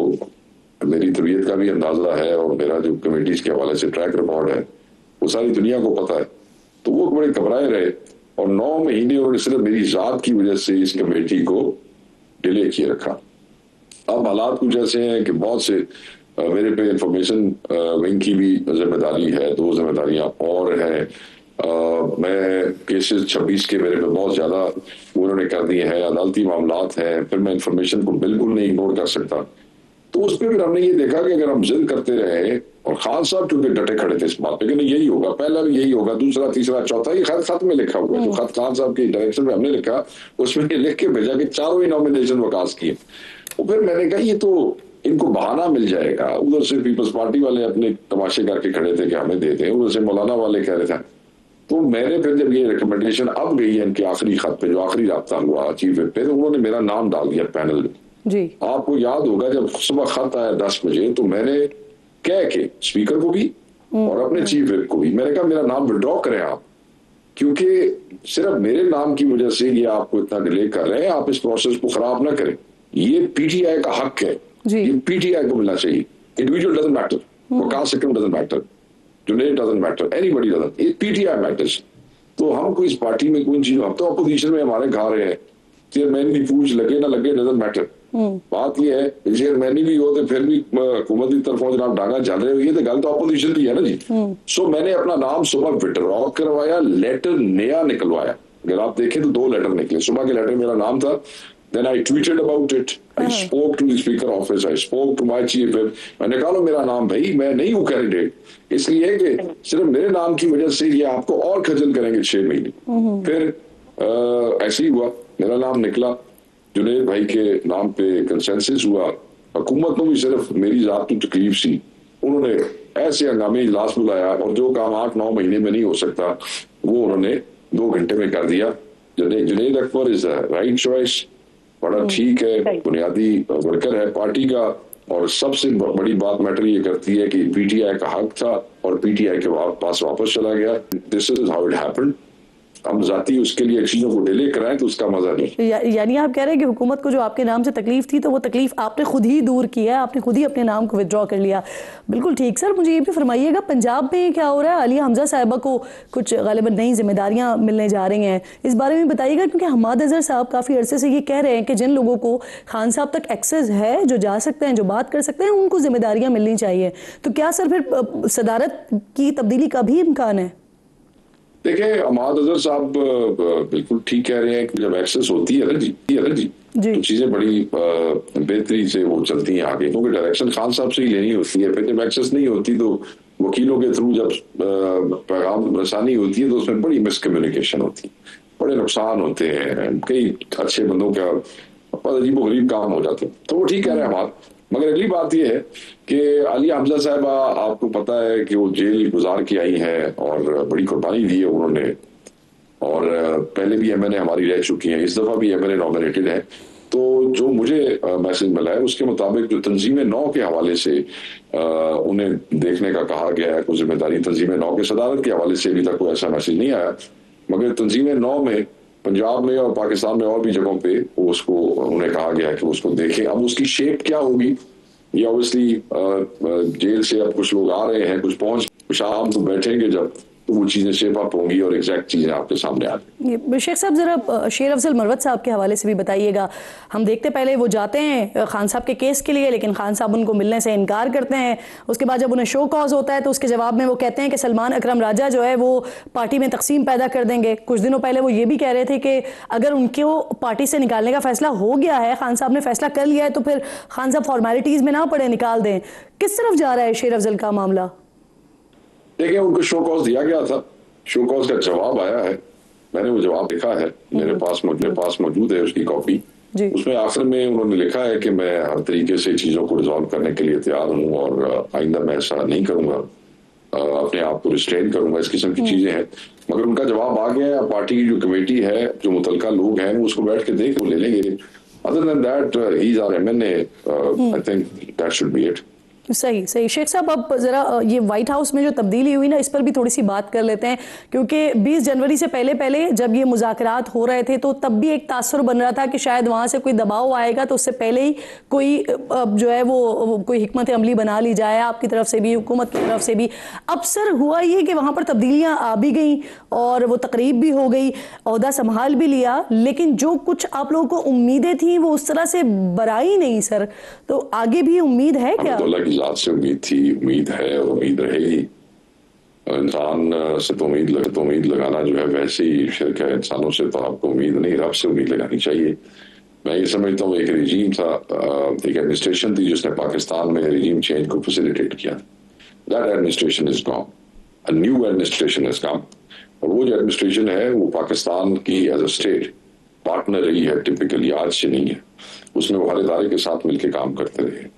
मेरी तबीयत का भी अंदाजा है और मेरा जो कमेटीज के हवाले से ट्रैक रिकॉर्ड है वो सारी दुनिया को पता है, तो वो बड़े घबराए रहे और 9 महीने उन्होंने सिर्फ मेरी जात की वजह से इस कमेटी को डिले किए रखा। अब हालात कुछ ऐसे हैं कि बहुत से मेरे पे इंफॉर्मेशन विंग की भी जिम्मेदारी है, 2 जिम्मेदारियां और हैं। मैं केसेस 26 के मेरे पे बहुत ज्यादा उन्होंने कर दिए हैं, अदालती मामलात हैं, फिर मैं इंफॉर्मेशन को बिल्कुल नहीं इग्नोर कर सकता। तो उस पर फिर हमने ये देखा कि अगर हम जिद करते रहे, और खान साहब क्योंकि डटे खड़े थे इस बात पे कि नहीं यही होगा, पहला भी यही होगा, दूसरा तीसरा चौथा, ये खत में लिखा हुआ है, जो खत खान साहब की डायरेक्शन में हमने लिखा उसमें लिख के भेजा कि 4 ही नॉमिनेशन वकास किए। तो फिर मैंने कहा ये तो इनको बहाना मिल जाएगा, उधर से पीपल्स पार्टी वाले अपने तमाशे करके खड़े थे कि हमें देते हैं, उधर से मौलाना वाले कह रहे थे। तो मैंने फिर जब ये रिकमेंडेशन अब गई है इनके आखिरी खत पे, जो आखिरी राब्ता हुआ चीफ विप पे, तो उन्होंने मेरा नाम डाल दिया पैनल में। जी आपको याद होगा जब सुबह खत आया 10 बजे, तो मैंने कह के स्पीकर को भी और अपने चीफ विप को भी मैंने कहा मेरा नाम विड्रॉ करें आप, क्योंकि सिर्फ मेरे नाम की वजह से ये आपको इतना डिले कर रहे हैं, आप इस प्रोसेस को खराब ना करें, ये PTI का हक है, ये PTI को मिलना चाहिए। Individual doesn't matter, Waqas Sikkim doesn't matter, Junaid doesn't matter, anybody doesn't, ये PTI मैटर्स। तो हम कोई इस पार्टी में कोई चीज, हम तो अपोजिशन में हमारे खा रहे हैं, चेयरमैन की पूछ लगे ना लगे डजंट मैटर। बात यह है चेयरमैन भी हो तो फिर भी हुकूमत की तरफों जनाब डांगा चल रहे हो, ये तो गल तो अपोजिशन की है ना जी। सो मैंने अपना नाम सुबह विड्रॉ करवाया, लेटर नया निकलवाया, अगर आप देखें तो 2 लेटर निकले, सुबह के लेटर मेरा नाम था, then I tweeted about it, I spoke to the speaker office, I spoke to my chief whip, मैंने कहा लो मेरा नाम भाई, मैं नहीं हूँ कैंडिडेट, इसलिए कि सिर्फ मेरे नाम की वजह से ये आपको और खजल करेंगे 6 महीने। फिर ऐसे ही हुआ, मेरा नाम निकला, जुनैद भाई के नाम पे कंसेंसस हुआ, हुकूमत को भी सिर्फ मेरी जात की तकलीफ सी, उन्होंने ऐसे हंगामी इजलास बुलाया और जो काम 8-9 महीने में नहीं हो सकता वो उन्होंने 2 घंटे में कर दिया। Junaid Akbar is the right choice, बड़ा ठीक है, बुनियादी वर्कर है पार्टी का, और सबसे बड़ी बात मैटर ये करती है कि PTI का हक था और PTI के पास वापस चला गया। This is how it happened. हम जाती उसके लिए चीजों को डिले कराएं तो उसका मजा नहीं। यानी आप कह रहे हैं कि हुकूमत को जो आपके नाम से तकलीफ थी तो वो तकलीफ आपने खुद ही दूर की है, आपने खुद ही अपने नाम को विड्रॉ कर लिया। बिल्कुल ठीक। सर मुझे ये भी फरमाइएगा, पंजाब में क्या हो रहा है? आलिया हमजा साहिबा को कुछ गालिबन नई जिम्मेदारियां मिलने जा रही हैं, इस बारे में बताइएगा, क्योंकि हमाद अजहर साहब काफ़ी अरसे से ये कह रहे हैं कि जिन लोगों को खान साहब तक एक्सेस है, जो जा सकते हैं, जो बात कर सकते हैं, उनको जिम्मेदारियाँ मिलनी चाहिए। तो क्या सर फिर सदारत की तब्दीली का भी इम्कान है? देखिए हमाद अजहर साहब बिल्कुल ठीक कह रहे हैं कि जब एक्सेस होती है ना जी तो चीजें बड़ी बेहतरी से वो चलती हैं आगे, क्योंकि डायरेक्शन खान साहब से ही लेनी होती है। फिर जब एक्सेस नहीं होती तो वकीलों के थ्रू जब पैगाम रसानी होती है तो उसमें बड़ी मिसकम्युनिकेशन होती है, बड़े नुकसान होते हैं, कई अच्छे बंदों का अजीबो गरीब काम हो जाते हैं। तो वो ठीक कह रहे हैं हमाद, मगर अगली बात यह है कि आलिया हमजा साहबा, आपको पता है कि वो जेल गुजार के आई है और बड़ी कुर्बानी दी है उन्होंने, और पहले भी एमएनए हमारी रह चुकी है, इस दफा भी एमएनए नॉमिनेटेड है। तो जो मुझे मैसेज मिला है उसके मुताबिक जो तंजीम 9 के हवाले से उन्हें देखने का कहा गया है, कोई जिम्मेदारी तंजीम 9 के सदारत के हवाले से अभी तक कोई ऐसा मैसेज नहीं आया, मगर तंजीम 9 में पंजाब में और पाकिस्तान में और भी जगहों पे उसको उन्हें कहा गया है कि उसको देखें। अब उसकी शेप क्या होगी, ये ऑब्वियसली जेल से अब कुछ लोग आ रहे हैं, कुछ पहुंच, शाम तो बैठेंगे जब, तो वो चीजें शेप अप होंगी और एग्जैक्ट चीजें आपके सामने आ जाएंगी। शेख साहब जरा शेर अफजल मरवत साहब के हवाले से भी बताइएगा। हम देखते पहले वो जाते हैं खान साहब के केस के लिए, लेकिन खान साहब उनको मिलने से इनकार करते हैं। उसके बाद जब उन्हें शो कॉज होता है तो उसके जवाब में वो कहते हैं कि सलमान अकरम राजा जो है वो पार्टी में तकसीम पैदा कर देंगे। कुछ दिनों पहले वो ये भी कह रहे थे कि अगर उनको पार्टी से निकालने का फैसला हो गया है, खान साहब ने फैसला कर लिया है, तो फिर खान साहब फॉर्मेलिटीज में ना पड़े, निकाल दें। किस तरफ जा रहा है शेर अफजल का मामला? देखिए, उनको शो कॉज दिया गया था, शो कॉज का जवाब आया है, मैंने वो जवाब लिखा है, मेरे पास मौजूद है उसकी कॉपी। उसमें आखिर में उन्होंने लिखा है कि मैं हर तरीके से चीजों को रिजॉल्व करने के लिए तैयार हूँ और आइंदा मैं ऐसा नहीं करूंगा, अपने आप को रिस्ट्रेन करूंगा, इस किस्म की चीजें हैं। मगर उनका जवाब आ गया, पार्टी की जो कमेटी है, जो मुतलका लोग हैं, वो उसको बैठ के देख ले लेंगे। Other than that he is our MNA, I think that should be it. सही सही। शेख साहब, अब जरा ये व्हाइट हाउस में जो तब्दीली हुई ना, इस पर भी थोड़ी सी बात कर लेते हैं, क्योंकि 20 जनवरी से पहले जब ये मुज़ाकरात हो रहे थे तो तब भी एक तासुर बन रहा था कि शायद वहाँ से कोई दबाव आएगा, तो उससे पहले ही कोई जो है वो कोई हिकमत अमली बना ली जाए, आपकी तरफ से भी, हुकूमत की तरफ से भी। अब सर हुआ ये कि वहाँ पर तब्दीलियाँ आ भी गई और वो तकरीब भी हो गई, ओहदा संभाल भी लिया, लेकिन जो कुछ आप लोगों को उम्मीदें थी वो उस तरह से बराई नहीं सर। तो आगे भी उम्मीद है क्या? से उम्मीद थी, उम्मीद है और उम्मीद रहेगी। इंसान से तो उम्मीद लगाना जो है वैसे ही शिर्क है, इंसानों से तो आपको उम्मीद नहीं, रब से उम्मीद लगानी चाहिए। मैं ये समझता हूँ एक रिजीम था, एक एडमिनिस्ट्रेशन थी जिसने पाकिस्तान में रिजीम चेंज को फैसिलिटेट किया। That administration is gone, a new administration is come, और वो जो एडमिनिस्ट्रेशन है वो पाकिस्तान की एज अ स्टेट पार्टनर रही है, टिपिकली आज से नहीं है। उसमें वो हर इदारे के साथ मिलकर काम करते रहे,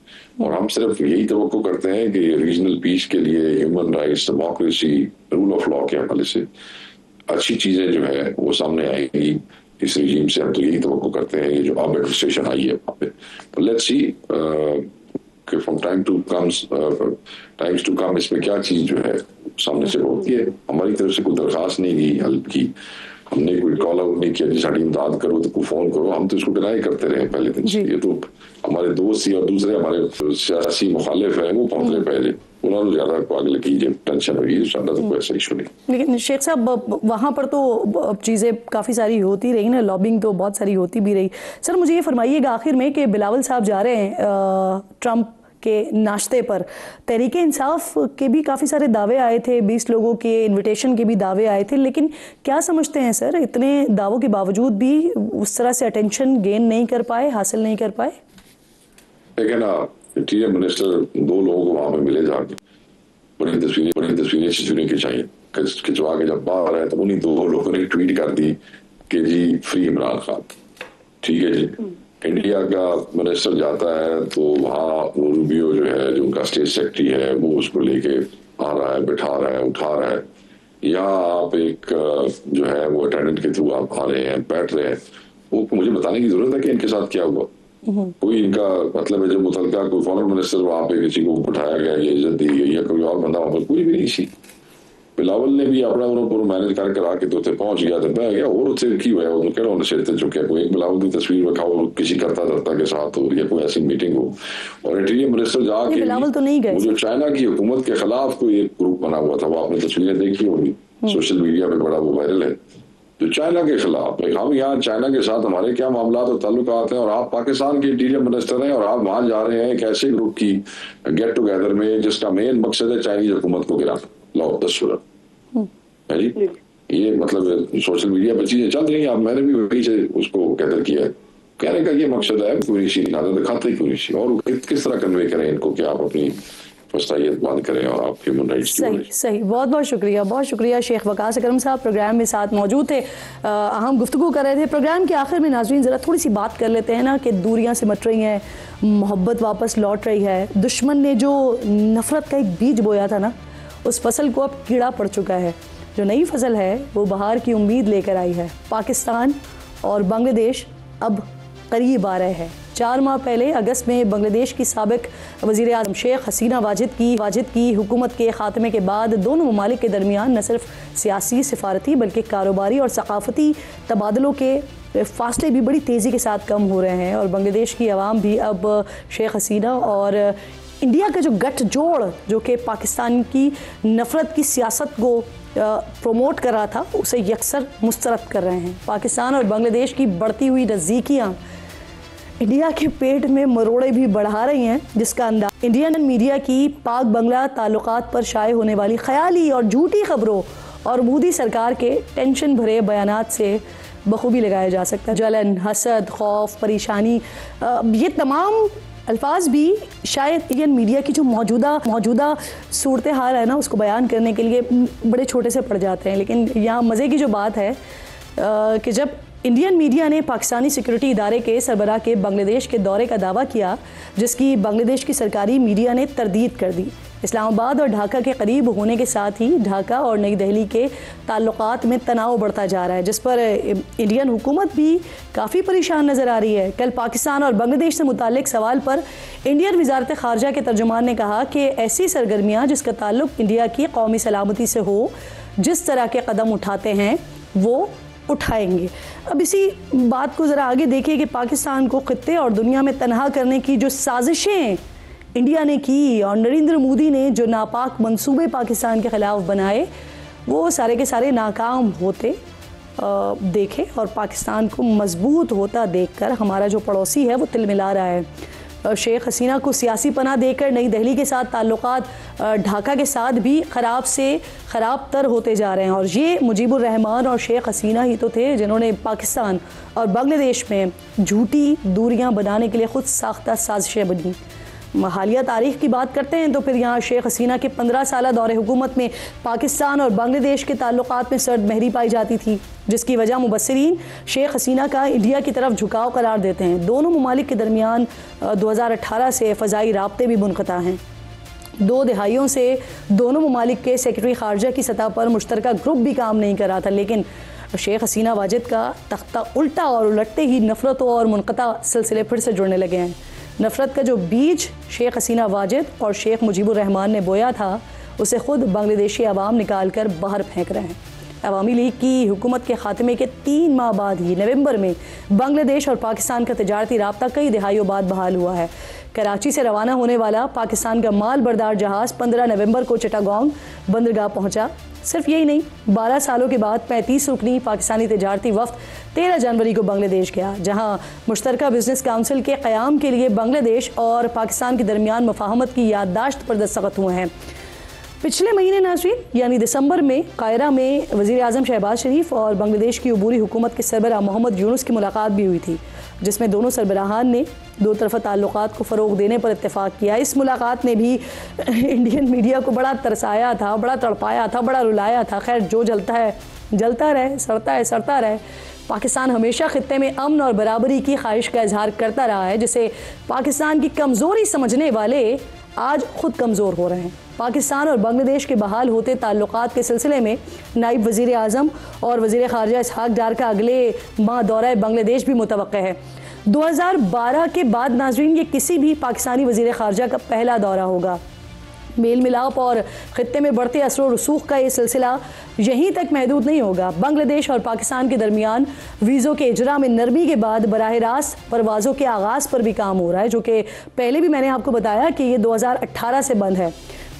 और हम सिर्फ यही तवक्को करते हैं कि रीजनल पीस के लिए, human rights, democracy, rule of law के हवाले से अच्छी चीजें जो है वो सामने आएंगी इस रिजीम से। हम तो यही तवक्को करते हैं, ये जो अब एडमिनिस्ट्रेशन आई है वहाँ पे। तो लेट्स सी कि फ्रॉम टाइम्स टू कम इसमें क्या चीज जो है सामने से होती है। हमारी तरफ से कोई दरखास्त नहीं की हेल्प की, हमने कोई कॉल आउट नहीं किया कि साड़ी इमदाद करो तो कोई फोन करो, हम तो इसको डिनाई करते रहे पहले दिन से। ये तो हमारे दोस्त ही और दूसरे हमारे सियासी मुखालिफ हैं, वो पहुंच रहे पहले, उन्होंने ज्यादा आगे कीजिए, टेंशन हुई, ज्यादा तो कोई ऐसा इशू नहीं। लेकिन शेख साहब वहाँ पर तो चीज़ें काफ़ी सारी होती रही ना, लॉबिंग तो बहुत सारी होती भी रही। सर मुझे ये फरमाइएगा आखिर में कि बिलावल साहब जा रहे हैं ट्रंप के नाश्ते पर, तहरीक इंसाफ के भी काफ़ी सारे दावे आए थे, 20 लोगों के इनविटेशन के भी दावे आए थे, लेकिन क्या समझते हैं सर, इतने दावों के बावजूद भी उस तरह से अटेंशन गेन नहीं कर पाए, हासिल नहीं कर पाए? देखिए ना, इंटीरियर मिनिस्टर 2 लोगों को वहां पे मिले जाके बड़ी तस्वीरें खिंचने की चाहिए, खिंचवा के जब बाहर आए तो उन्हीं 2 लोगों ने ट्वीट कर दी कि जी फ्री इमरान खान। ठीक है जी, इंडिया का मिनिस्टर जाता है तो वहाँ वो रूबियो जो है, जो उनका स्टेट सेक्रेटरी है, वो उसको लेके आ रहा है, बिठा रहा है, उठा रहा है। यहाँ आप एक जो है वो अटेंडेंट के थ्रू आप आ रहे हैं, बैठ रहे हैं, वो मुझे बताने की जरूरत है कि इनके साथ क्या हुआ। कोई इनका मतलब है जब मुतलका कोई फॉरेन मिनिस्टर वहां पे किसी को उठाया गया, ये इज्जत दी गई, या कोई और बंदा वहां पर कोई भी नहीं थी। बिलावल ने भी अपना उन्होंने मैनेज कर करा के तो पहुंच गया, बह गया, और उत्थे की हुआ है उन्होंने कहना सिर चुके कोई एक बिलावल की तस्वीर रखाओ किसी करता धरता के साथ हो, या कोई ऐसी मीटिंग हो। और इंटीरियर मिनिस्टर जाके बिलावल तो नहीं गए, जो चाइना की हुकूमत के खिलाफ कोई एक ग्रुप बना हुआ था, वो आपने तस्वीरें देखी होगी सोशल मीडिया पे, बड़ा वो वायरल है, जो चाइना के खिलाफ। हम यहाँ चाइना के साथ हमारे क्या मामला और ताल्लुकात हैं, और आप पाकिस्तान के इंटीरियर मिनिस्टर हैं और आप वहां जा रहे हैं एक ऐसे ग्रुप की गेट टुगेदर में जिसका मेन मकसद है चाइनीज हुकूमत को गिराना, लाओ तस्वीर है जी। ये मतलब सोशल मीडिया पर चीजें चल रही हैं, मैंने भी वही से उसको गैदर किया है, कहने का ये मकसद है, पूरी सी नादा दिखाते ही पूरी सी, और किस तरह कन्वे करें इनको कि आप अपनी फसाइयत बंद करें और आप ह्यूमन राइट्स की सही सही। बहुत बहुत शुक्रिया शेख वकास अकरम साहब, प्रोग्राम में साथ मौजूद थे, अहम गुफ्तगू कर रहे थे। प्रोग्राम के आखिर में नाज़रीन ज़रा थोड़ी सी बात कर लेते हैं ना कि दूरियां सिमट रही हैं, मोहब्बत वापस लौट रही है। दुश्मन ने जो नफ़रत का एक बीज बोया था ना, उस फसल को अब कीड़ा पड़ चुका है। जो नई फसल है वो बहार की उम्मीद लेकर आई है। पाकिस्तान और बांग्लादेश अब करीब आ रहे हैं। 4 माह पहले अगस्त में बांग्लादेश की साबिक वज़ीर आज़म शेख हसीना वाजिद की हुकूमत के ख़ात्मे के बाद दोनों ममालिक के दरमियान न सिर्फ सियासी, सिफारती बल्कि कारोबारी और सकाफ़ती तबादलों के फासले भी बड़ी तेज़ी के साथ कम हो रहे हैं। और बांग्लादेश की आवाम भी अब शेख हसीना और इंडिया का जो गठजोड़ जो कि पाकिस्तान की नफ़रत की सियासत को प्रमोट कर रहा था, उसे यकसर मुस्तरद कर रहे हैं। पाकिस्तान और बांग्लादेश की बढ़ती हुई नज़दीकियाँ इंडिया के पेट में मरोड़े भी बढ़ा रही हैं, जिसका अंदाज़ इंडियन मीडिया की पाक बंगला ताल्लुकात पर शाये होने वाली ख्याली और झूठी खबरों और मोदी सरकार के टेंशन भरे बयानात से बखूबी लगाया जा सकता है। जलन, हसद, खौफ, परेशानी, ये तमाम अल्फाज भी शायद इंडियन मीडिया की जो मौजूदा सूरत हाल है ना, उसको बयान करने के लिए बड़े छोटे से पड़ जाते हैं। लेकिन यहाँ मज़े की जो बात है कि जब इंडियन मीडिया ने पाकिस्तानी सिक्योरिटी इदारे के सरबराह के बांग्लादेश के दौरे का दावा किया, जिसकी बांग्लादेश की सरकारी मीडिया ने तरदीद कर दी। इस्लामाबाद और ढाका के करीब होने के साथ ही ढाका और नई दिल्ली के ताल्लुकात में तनाव बढ़ता जा रहा है, जिस पर इंडियन हुकूमत भी काफ़ी परेशान नज़र आ रही है। कल पाकिस्तान और बांग्लादेश से मुताल्लिक सवाल पर इंडियन वजारत ख़ारजा के तर्जुमान ने कहा कि ऐसी सरगर्मियाँ जिसका ताल्लुक इंडिया की कौमी सलामती से हो, जिस तरह के कदम उठाते हैं वो उठाएंगे। अब इसी बात को ज़रा आगे देखिए कि पाकिस्तान को खित्ते और दुनिया में तनहा करने की जो साजिशें इंडिया ने की और नरेंद्र मोदी ने जो नापाक मंसूबे पाकिस्तान के ख़िलाफ़ बनाए, वो सारे के सारे नाकाम होते देखे और पाकिस्तान को मजबूत होता देखकर हमारा जो पड़ोसी है वो तिलमिला रहा है। शेख हसीना को सियासी पनाह देकर नई दिल्ली के साथ ताल्लुकात ढाका के साथ भी ख़राब से ख़राब तर होते जा रहे हैं। और ये मुजीबुर रहमान और शेख हसीना ही तो थे जिन्होंने पाकिस्तान और बांग्लादेश में झूठी दूरियां बनाने के लिए खुद साख्ता साजिशें बनी। हालिया तारीख की बात करते हैं तो फिर यहाँ शेख हसीना के 15 साला दौरे हुकूमत में पाकिस्तान और बांग्लादेश के ताल्लुकात में सर्द महरी पाई जाती थी, जिसकी वजह मुबस्सिरीन शेख हसीना का इंडिया की तरफ झुकाव करार देते हैं। दोनों ममालिक के दरमियान 2018 से फ़ज़ाई राब्ते भी मुनक़ता हैं। 2 दहाइयों से दोनों ममालिक के सेक्रेटरी ख़ारजा की सतह पर मुश्तरका ग्रुप भी काम नहीं कर रहा था, लेकिन शेख हसीना वाजिद का तख्ता उल्टा और उलटते ही नफ़रतों और मुनक़ता सिलसिले फिर से जुड़ने लगे हैं। नफ़रत का जो बीज शेख हसीना वाजिद और शेख मुजीबुर रहमान ने बोया था, उसे ख़ुद बांग्लादेशी अवाम निकाल कर बाहर फेंक रहे हैं। अवामी लीग की हुकूमत के ख़ात्मे के 3 माह बाद ही नवंबर में बांग्लादेश और पाकिस्तान का तिजारती राब्ता कई दहाइयों बाद बहाल हुआ है। कराची से रवाना होने वाला पाकिस्तान का माल बरदार जहाज़ 15 नवंबर को चिटागोंग बंदरगाह पहुंचा। सिर्फ यही नहीं, 12 सालों के बाद 35 रुकनी पाकिस्तानी तिजारती वफ़द 13 जनवरी को बांग्लादेश गया, जहां मुश्तरका बिजनेस काउंसिल के क़याम के लिए बांग्लादेश और पाकिस्तान के दरमियान मुफाहमत की याददाश्त पर दस्तखत हुए हैं। पिछले महीने नाज़रीन यानी दिसंबर में कायरा में वज़ीर आज़म शहबाज शरीफ और बांग्लादेश की अबूरी हुकूमत के सरबराह मोहम्मद यूनुस की मुलाकात भी हुई थी, जिसमें दोनों सरबराहान ने 2 तरफ़ा ताल्लुकात को फ़रोग़ देने पर इत्तेफाक किया। इस मुलाकात ने भी इंडियन मीडिया को बड़ा तरसाया था, बड़ा तड़पाया था, बड़ा रुलाया था। खैर, जो जलता है जलता रहे, सड़ता रहे। पाकिस्तान हमेशा खित्ते में अमन और बराबरी की ख्वाहिश का इजहार करता रहा है, जिसे पाकिस्तान की कमज़ोरी समझने वाले आज ख़ुद कमज़ोर हो रहे हैं। पाकिस्तान और बांग्लादेश के बहाल होते ताल्लुकात के सिलसिले में नायब वज़ीर आज़म और वज़ीर ख़ारजा इसहाक़ डार का अगले माह दौरा बांग्लादेश भी मुतवक्के है। 2012 के बाद नाज़रीन ये किसी भी पाकिस्तानी वज़ीर ख़ारजा का पहला दौरा होगा। मेल मिलाप और ख़ित्ते में बढ़ते असर और रसूख का ये सिलसिला यहीं तक महदूद नहीं होगा। बांग्लादेश और पाकिस्तान के दरमियान वीज़ों के इजरा में नरमी के बाद बराह रास्त परवाज़ों के आगाज़ पर भी काम हो रहा है, जो कि पहले भी मैंने आपको बताया कि ये 2018 से बंद है।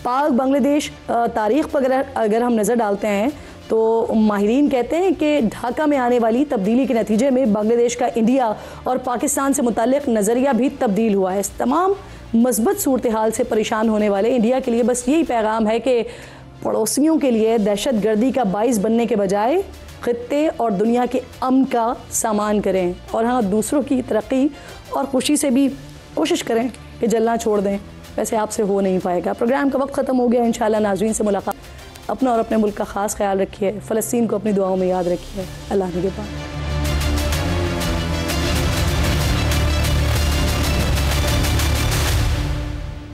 पाक बांग्लादेश तारीख़ पर अगर हम नज़र डालते हैं तो माहिरीन कहते हैं कि ढाका में आने वाली तब्दीली के नतीजे में बांग्लादेश का इंडिया और पाकिस्तान से मुताल्लिक़ नज़रिया भी तब्दील हुआ है। इस तमाम मस्बत सूरत हाल से परेशान होने वाले इंडिया के लिए बस यही पैगाम है कि पड़ोसियों के लिए दहशत गर्दी का बाइस बनने के बजाय खित्ते और दुनिया के अमन का सामान करें, और हाँ, दूसरों की तरक्की और खुशी से भी कोशिश करें कि जलना छोड़ दें। वैसे आपसे हो नहीं पाएगा। प्रोग्राम का वक्त ख़त्म हो गया। इंशाल्लाह नाज़रीन से मुलाकात। अपना और अपने मुल्क का ख़ास ख्याल रखिए। फ़लस्तीन को अपनी दुआओं में याद रखिए। अल्लाह निगहबान।